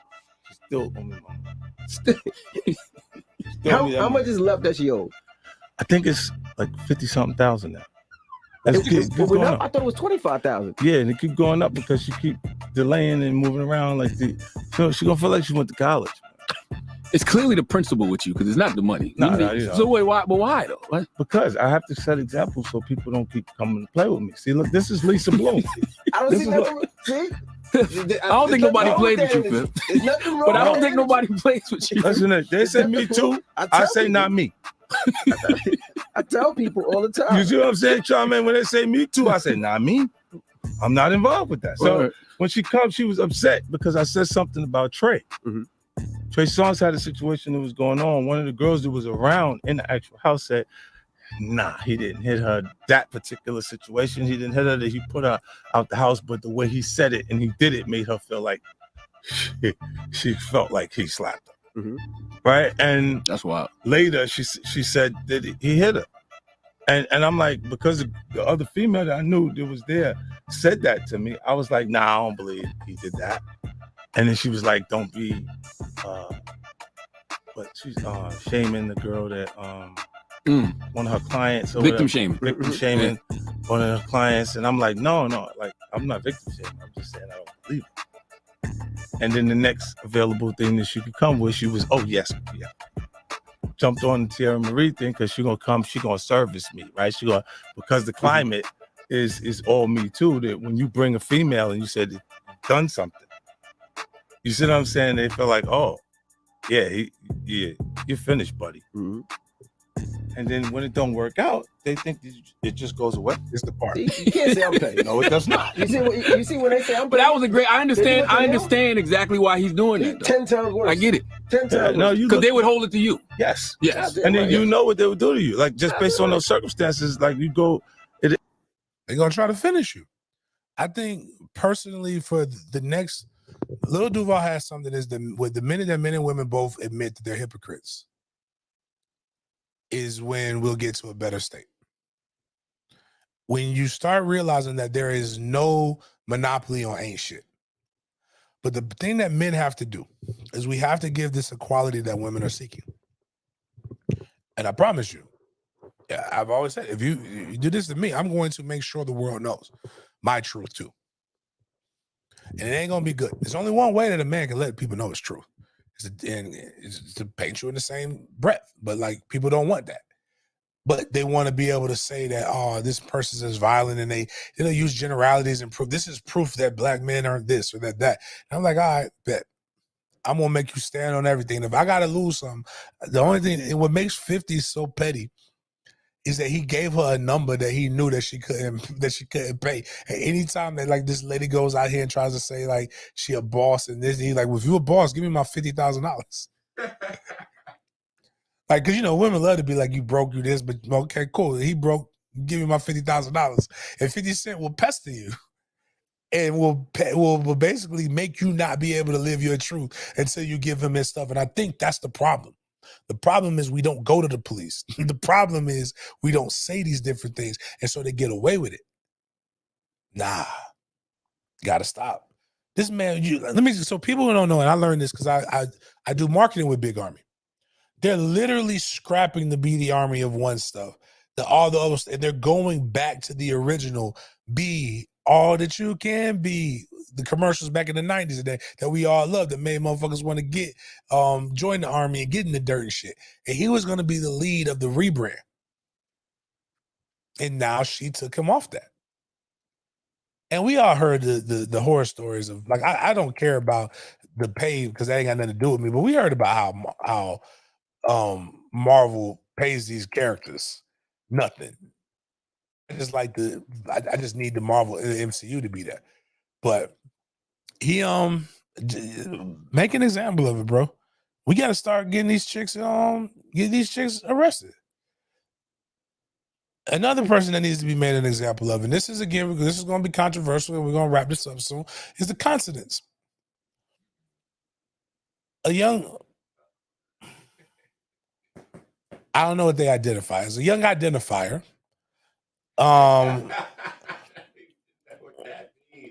Still owe me money. How much is left that she owed? I think it's like 50-something thousand now. I thought it was 25,000. Yeah, and it keep going up because she keep delaying and moving around so she gonna feel like she went to college. It's clearly the principle with you because it's not the money. So wait, why? But why though? What? Because I have to set examples so people don't keep coming to play with me. See, look, this is Lisa Bloom. I don't see nothing. See? I don't think nobody plays with you, Phil. There's nothing wrong. But I don't think nobody plays with you. Listen, they say me too. I say not me. I tell people all the time. You see what I'm saying, Charmaine? When they say me too, I say not me. I'm not involved with that. So when she comes, she was upset because I said something about Trey. Mm-hmm. Trey Songz had a situation that was going on. One of the girls that was around in the actual house said, "Nah, he didn't hit her that particular situation. He didn't hit her that he put her out the house, but the way he said it and he did it made her feel like she felt like he slapped her." Mm-hmm. Right? And that's wild. Later, she said that he hit her. And I'm like, because the other female that I knew that was there said that to me, I was like, nah, I don't believe he did that. And then she was like, don't be, but she's shaming the girl that one of her clients. Or victim shaming. Victim shaming one of her clients. And I'm like, no, like, I'm not victim shaming. I'm just saying I don't believe it. And then the next available thing that she could come with, she was, oh, yes, yeah. Jumped on the Tierra Marie thing because she's going to come, she's going to service me, right? Because the climate is all me too, that when you bring a female and you said you've done something, you see what I'm saying? They feel like, oh, yeah, you're finished, buddy. Mm-hmm. And then when it don't work out, they think it just goes away. It's the part. You can't say I'm paying. No, it does not. You see when they say I'm paying. But that was a great. I understand exactly why he's doing that. 10 times worse. I get it. 10 times. No, because they would hold it to you. Yes. And then you know what they would do to you, like just based on those circumstances. Like you go, they're gonna try to finish you. I think personally, for the next, Lil Duval has something with the minute that men and women both admit that they're hypocrites, is when we'll get to a better state. When you start realizing that there is no monopoly on ain't shit. But the thing that men have to do is we have to give this equality that women are seeking. And I promise you, I've always said, if you do this to me, I'm going to make sure the world knows my truth too. And it ain't gonna be good. There's only one way that a man can let people know it's true. It's to paint you in the same breath. But like, people don't want that. But they want to be able to say that, oh, this person is violent, and they use generalities and proof. This is proof that black men aren't this or that. And I'm like, all right, bet. I'm gonna make you stand on everything. If I gotta lose something, the only thing, and what makes 50 so petty is that he gave her a number that he knew that she couldn't pay. And anytime that like this lady goes out here and tries to say like she a boss and this, he's like, well, if you a boss, give me my $50,000. Like, cause women love to be like, you broke, you this, but okay, cool. He broke, give me my $50,000. And 50 Cent will pester you and will basically make you not be able to live your truth until you give him his stuff. And I think that's the problem. The problem is we don't go to the police. The problem is we don't say these different things, and so they get away with it. Nah, gotta stop. This man, so people who don't know, and I learned this because I do marketing with Big Army. They're literally scrapping the Be the Army of One stuff. All the other stuff, and they're going back to the original Be All That You Can Be. The commercials back in the 90s that we all loved, that made motherfuckers want to get join the army and get in the dirt and shit. And he was going to be the lead of the rebrand. And now she took him off that. And we all heard the horror stories of, like, I don't care about the pay because that ain't got nothing to do with me, but we heard about how Marvel pays these characters nothing. I just like I just need the Marvel MCU to be that. But he make an example of it, bro. We got to start getting these chicks arrested. Another person that needs to be made an example of, and this is again because this is going to be controversial, and we're going to wrap this up soon, is the consonants. I don't know what they identify as. A young identifier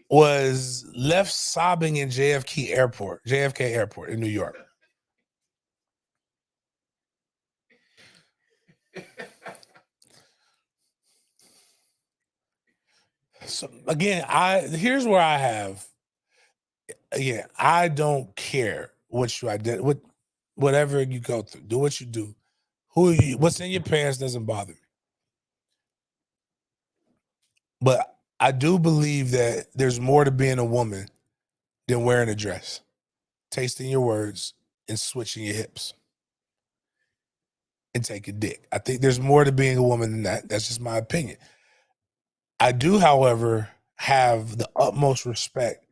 was left sobbing in JFK Airport in New York. So again, here's where I have. Again, I don't care what you whatever you go through. Do what you do. What's in your pants doesn't bother me. But I do believe that there's more to being a woman than wearing a dress, tasting your words, and switching your hips and taking dick. I think there's more to being a woman than that. That's just my opinion. I do, however, have the utmost respect.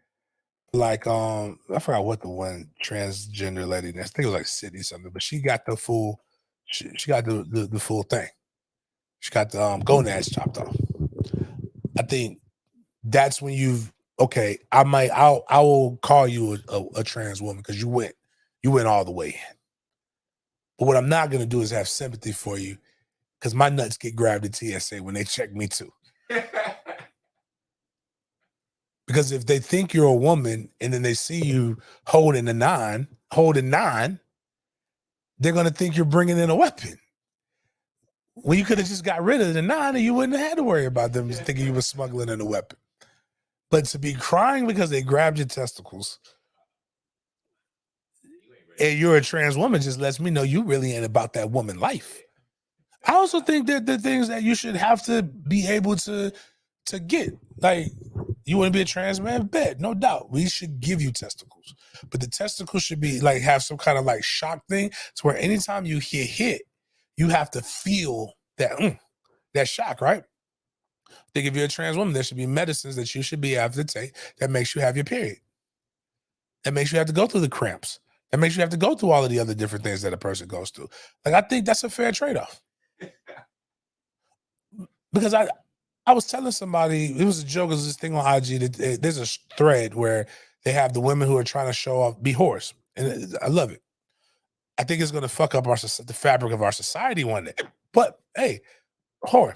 Like, I forgot what the one transgender lady, I think it was like Sydney something, but she got the full, she got the full thing. She got the gonads chopped off. I think that's when I will call you a trans woman because you went all the way in. But what I'm not going to do is have sympathy for you because my nuts get grabbed at TSA when they check me too. Because if they think you're a woman and then they see you holding nine, they're going to think you're bringing in a weapon. When you could have just got rid of the 9 and you wouldn't have had to worry about them thinking you were smuggling in a weapon. But to be crying because they grabbed your testicles and you're a trans woman just lets me know you really ain't about that woman life. I also think that the things that you should have to be able to get, like, you want to be a trans man? Bet, no doubt. We should give you testicles. But the testicles should be like, have some kind of like shock thing to where anytime you get hit, you have to feel that shock, right? I think if you're a trans woman, there should be medicines that you should be able to take that makes you have your period. That makes you have to go through the cramps. That makes you have to go through all of the other different things that a person goes through. Like, I think that's a fair trade-off. Because I was telling somebody, it was a joke, it was this thing on IG, that there's a thread where they have the women who are trying to show off, be whores. And I love it. I think it's going to fuck up the fabric of our society one day. But hey, whore.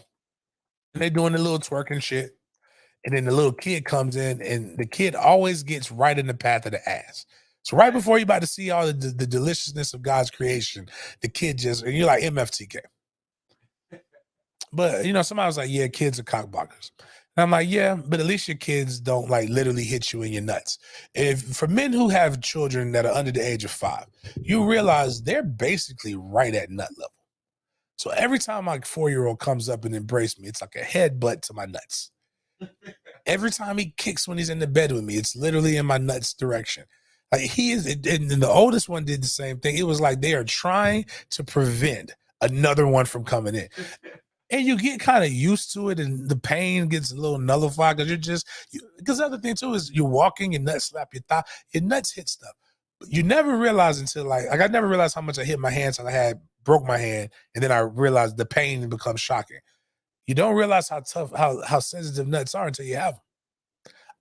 And they doing the little twerking shit. And then the little kid comes in and the kid always gets right in the path of the ass. So right before you're about to see all the deliciousness of God's creation, the kid and you're like, MFTK. But, somebody was like, yeah, kids are cock blockers. And I'm like, yeah, but at least your kids don't like literally hit you in your nuts. For men who have children that are under the age of 5, you realize they're basically right at nut level. So every time my 4-year-old comes up and embraces me, it's like a headbutt to my nuts. Every time he kicks when he's in the bed with me, it's literally in my nuts direction. Like, he is, and the oldest one did the same thing. It was like they are trying to prevent another one from coming in. And you get kind of used to it, and the pain gets a little nullified because because the other thing too is you're walking, your nuts slap your thigh, your nuts hit stuff. But you never realize until like I never realized how much I hit my hand until I broke my hand, and then I realized the pain becomes shocking. You don't realize how tough, how sensitive nuts are until you have them.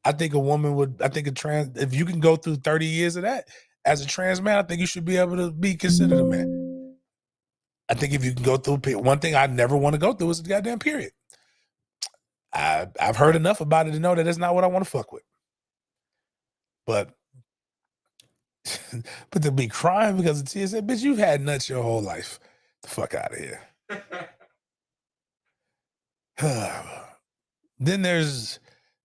I think if you can go through 30 years of that as a trans man, I think you should be able to be considered a man. I think if you can go through, one thing I never want to go through is the goddamn period. I've heard enough about it to know that it's not what I want to fuck with. But to be crying because of TSA, bitch, you've had nuts your whole life. The fuck out of here. Then there's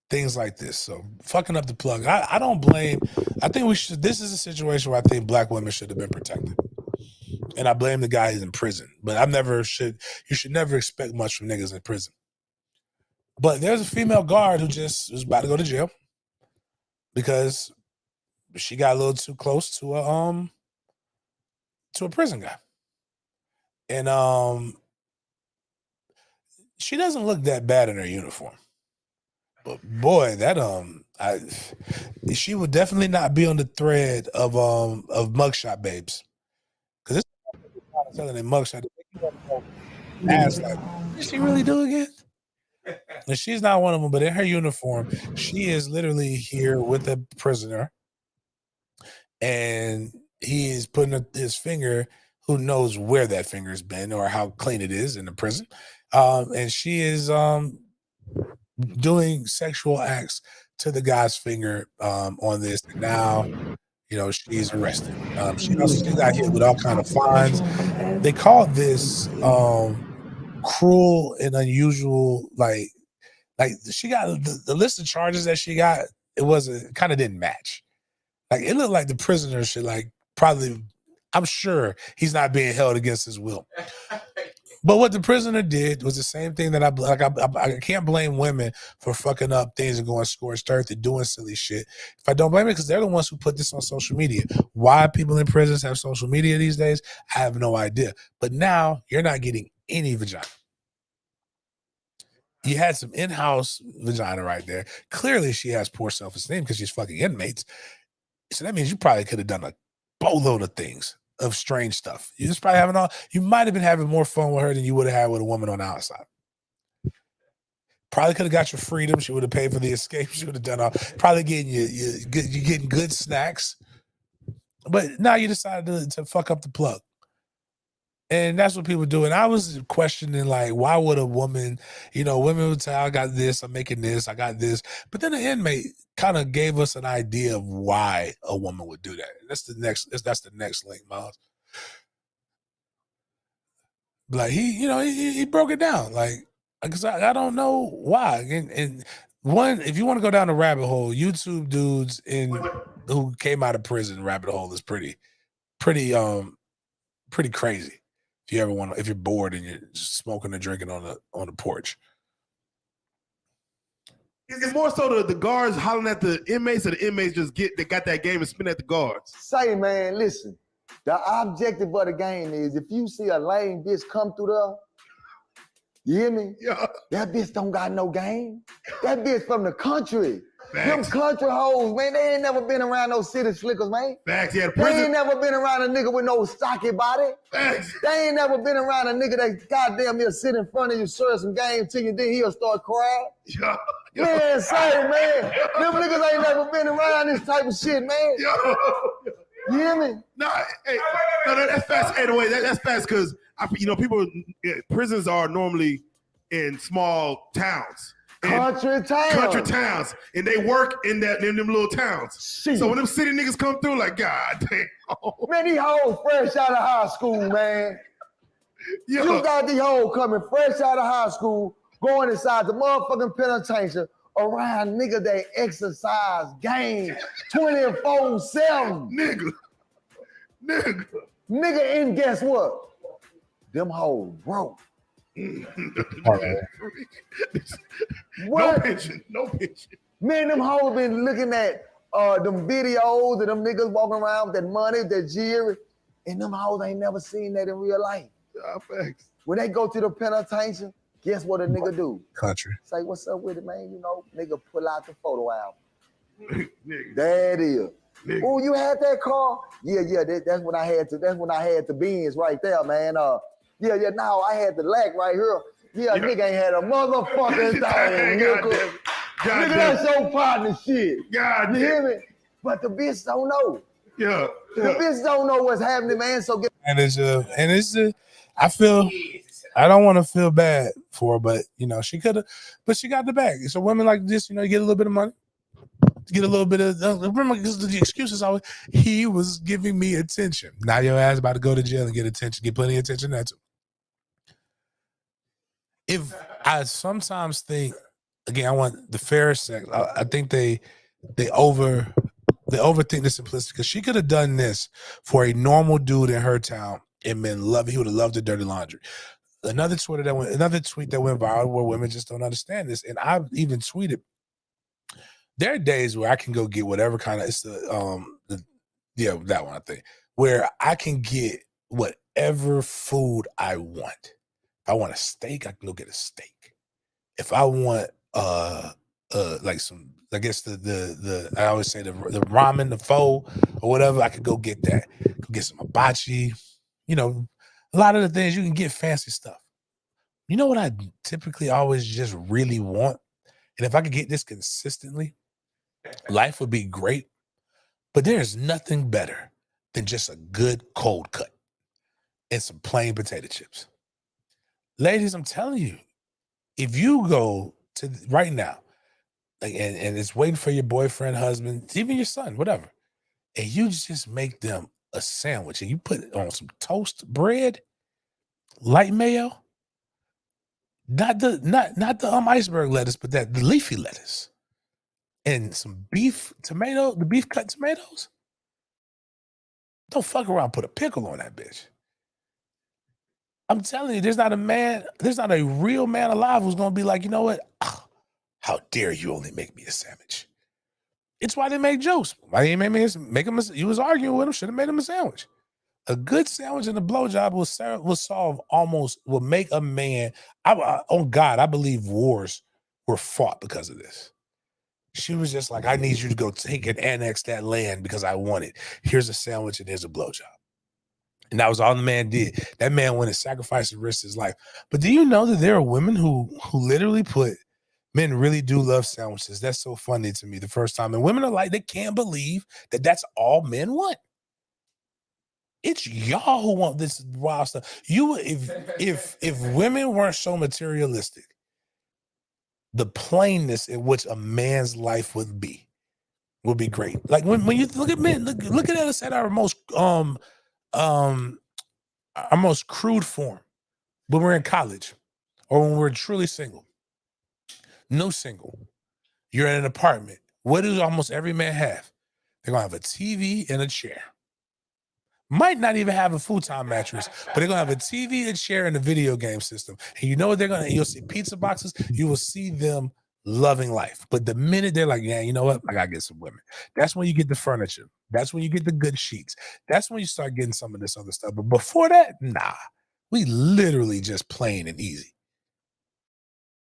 things like this. So fucking up the plug. I don't blame. I think this is a situation where I think black women should have been protected. And I blame the guy who's in prison. But you should never expect much from niggas in prison. But there's a female guard who just was about to go to jail because she got a little too close to a prison guy. And she doesn't look that bad in her uniform. But boy, she would definitely not be on the thread of mugshot babes. Because it's telling them mugshot. Ask like, what did she really do again? And she's not one of them, but in her uniform, she is literally here with a prisoner. And he is putting his finger, who knows where that finger's been or how clean it is in the prison. And she is doing sexual acts to the guy's finger on this. And now, she's arrested. She got hit with all kind of fines. They called this cruel and unusual, like she got the list of charges that she got. It kind of didn't match. Like it looked like the prisoner should probably. I'm sure he's not being held against his will. But what the prisoner did was the same thing that I can't blame women for fucking up things and going scorched earth and doing silly shit. If I don't blame it, because they're the ones who put this on social media. Why people in prisons have social media these days, I have no idea. But now you're not getting any vagina. You had some in-house vagina right there. Clearly she has poor self-esteem because she's fucking inmates. So that means you probably could have done a boatload of things. Of strange stuff. You just probably you might have been having more fun with her than you would have had with a woman on the outside. Probably could have got your freedom. She would have paid for the escape. She would have done all. Probably you're getting good snacks. But now you decided to fuck up the plug. And that's what people do. And I was questioning, why would a woman, women would say, I got this, I'm making this, I got this. But then the inmate kind of gave us an idea of why a woman would do that. That's the next link, Miles. He broke it down. Because I don't know why. And one, if you want to go down the rabbit hole, YouTube dudes who came out of prison rabbit hole is pretty crazy. If you're bored and you're just smoking and drinking on the porch. Is it more so the guards hollering at the inmates, or the inmates they got that game and spin at the guards? Say, man, listen. The objective of the game is if you see a lame bitch come through there, you hear me? Yeah. That bitch don't got no game. That bitch from the country. Facts. Them country hoes, man, they ain't never been around no city slickers, man. Facts, yeah. They ain't never been around a nigga with no stocky body. Facts. They ain't never been around a nigga that goddamn he'll sit in front of you, serve some game to you, then he'll start crying. Yeah. Man, say, man, them niggas ain't never been around this type of shit, man. Yo. You hear me? No, that's fast. Anyway, that's fast because prisons are normally in small towns. Country towns, and they work in them little towns. Shit. So when them city niggas come through, god damn. Man, these hoes fresh out of high school, man. Yo. You got these hoes coming fresh out of high school, going inside the motherfucking penitentiary around nigga that exercise game 24/7. Nigga, and guess what? Them hoes broke. What? No pension. Man, them hoes been looking at them videos of them niggas walking around with that money, that jewelry, and them hoes ain't never seen that in real life. Facts. When they go to the penitentiary, guess what a nigga do? Country. Say, what's up with it, man? Nigga pull out the photo album. There it is. Oh, you had that car? Yeah, that's when I had to Benz right there, man. Now I had the lack right here. Yeah, nigga ain't had a motherfucking thing, nigga. Nigga, that's your partner shit. You hear me? But the bitch don't know. Yeah. The bitch don't know what's happening, man. So get. And I feel, I don't want to feel bad for her, but you know, she could have, but she got the bag. So women like this, you know, you get a little bit of money, get a little bit of, remember, because the excuse is always, he was giving me attention. Now your ass about to go to jail and get attention, get plenty of attention, that's it. If I sometimes think, again, I want the fair sex. I think they overthink the simplicity, because she could have done this for a normal dude in her town and been loving. He would have loved the dirty laundry. Another tweet that went viral where women just don't understand this, and I've even tweeted. There are days where I can go get whatever kind of that one I think, where I can get whatever food I want. If I want a steak, I can go get a steak. If I want like some, I guess the I always say the ramen, the pho, or whatever, I could go get that. Go get some hibachi. You know, a lot of the things you can get fancy stuff. You know what I typically always just really want? And if I could get this consistently, life would be great. But there's nothing better than just a good cold cut and some plain potato chips. Ladies, I'm telling you, if you go to right now, like, and it's waiting for your boyfriend, husband, even your son, whatever, and you just make them a sandwich and you put it on some toast bread, light mayo, not the iceberg lettuce, but the leafy lettuce, and some beef tomato, the beef cut tomatoes. Don't fuck around, put a pickle on that bitch. I'm telling you, there's not a real man alive who's gonna be like, you know what? Oh, how dare you only make me a sandwich? It's why they make jokes. Why they make him? You was arguing with him, should have made him a sandwich. A good sandwich and a blowjob will make a man. On God, I believe wars were fought because of this. She was just like, I need you to go take and annex that land because I want it. Here's a sandwich and here's a blowjob. And that was all the man did. That man went and sacrificed and risked his life. But do you know that there are women who literally put, men really do love sandwiches. That's so funny to me the first time. And women are like, they can't believe that that's all men want. It's y'all who want this wild stuff. If women weren't so materialistic, the plainness in which a man's life would be great. Like when you look at men, look at us at our most crude form, when we're in college or when we're truly single. No single. You're in an apartment. What does almost every man have? They're gonna have a TV and a chair. Might not even have a futon mattress, but they're gonna have a TV, a chair, and a video game system. And you know what you'll see pizza boxes, you will see them loving life. But the minute they're like, yeah, you know what? I gotta get some women. That's when you get the furniture. That's when you get the good sheets. That's when you start getting some of this other stuff. But before that, nah. We literally just plain and easy.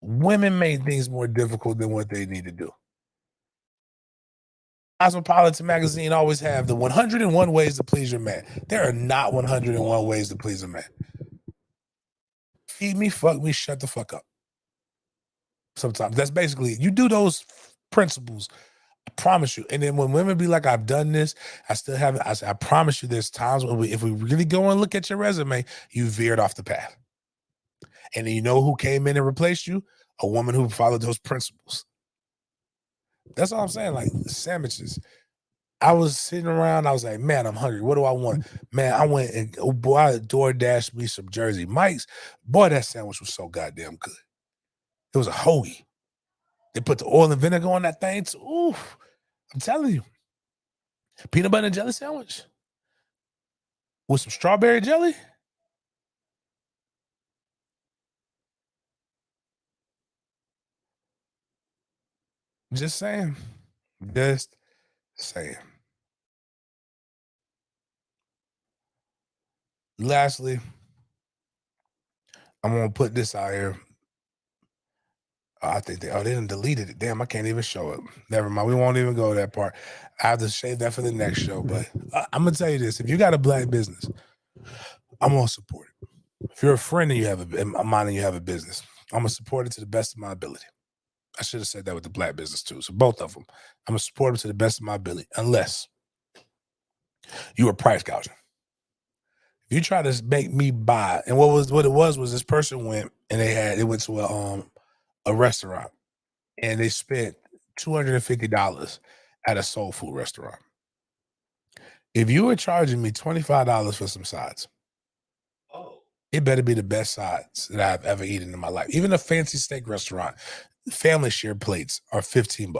Women made things more difficult than what they need to do. Cosmopolitan magazine always have the 101 ways to please your man. There are not 101 ways to please a man. Feed me, fuck me, shut the fuck up. Sometimes that's basically, you do those principles, I promise you. And then when women be like, I've done this, I still haven't, I promise you there's times when if we really go and look at your resume, you veered off the path. And then you know who came in and replaced you? A woman who followed those principles. That's all I'm saying. Like sandwiches. I was sitting around. I was like, man, I'm hungry. What do I want? Man, I went and I DoorDashed me some Jersey Mike's. Boy, that sandwich was so goddamn good. It was a hoagie. They put the oil and vinegar on that thing. Ooh, I'm telling you. Peanut butter and jelly sandwich with some strawberry jelly. Just saying. Just saying. Lastly, I'm gonna put this out here. I think they didn't deleted it. Damn, I can't even show it. Never mind. We won't even go to that part. I have to save that for the next show. But I'm gonna tell you this: if you got a black business, I'm gonna support it. If you're a friend and you have a mine and you have a business, I'm gonna support it to the best of my ability. I should have said that with the black business too. So both of them, I'm gonna support them to the best of my ability, unless you are price gouging. If you try to make me buy, and what it was this person went and they went to a restaurant and they spent $250 at a soul food restaurant. If you were charging me $25 for some sides, it better be the best sides that I've ever eaten in my life. Even a fancy steak restaurant, family share plates are $15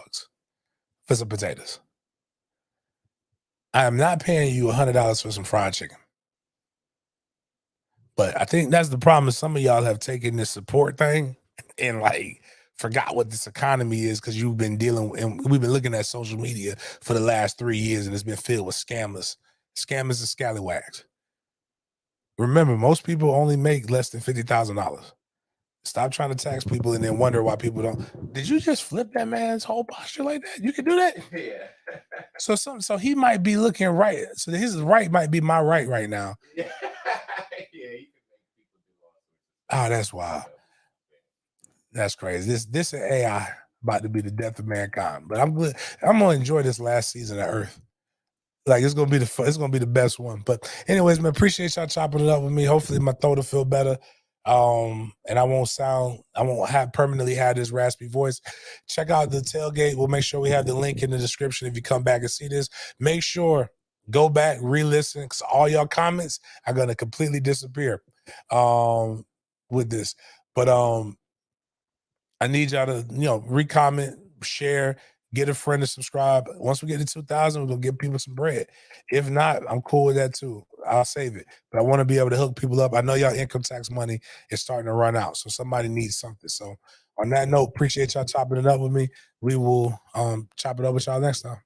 for some potatoes. I am not paying you $100 for some fried chicken. But I think that's the problem. Some of y'all have taken this support thing and like forgot what this economy is because you've been dealing and we've been looking at social media for the last 3 years and it's been filled with scammers and scallywags. Remember, most people only make less than $50,000. Stop trying to tax people and then wonder why people don't. Did you just flip that man's whole posture like that? You can do that? Yeah. So he might be looking right. So his right might be my right now. Yeah. Yeah, you can make people do all sorts of Oh, that's wild. That's crazy. This AI about to be the death of mankind. But I'm good. I'm gonna enjoy this last season of Earth. Like it's gonna be it's gonna be the best one. But anyways, man, appreciate y'all chopping it up with me. Hopefully my throat will feel better. And I won't have permanently have this raspy voice. Check out the tailgate. We'll make sure we have the link in the description if you come back and see this. Make sure go back, re-listen, because all y'all comments are gonna completely disappear with this. But I need y'all to, re-comment, share, get a friend to subscribe. Once we get to 2,000, we're going to give people some bread. If not, I'm cool with that too. I'll save it. But I want to be able to hook people up. I know y'all income tax money is starting to run out, so somebody needs something. So on that note, appreciate y'all chopping it up with me. We will chop it up with y'all next time.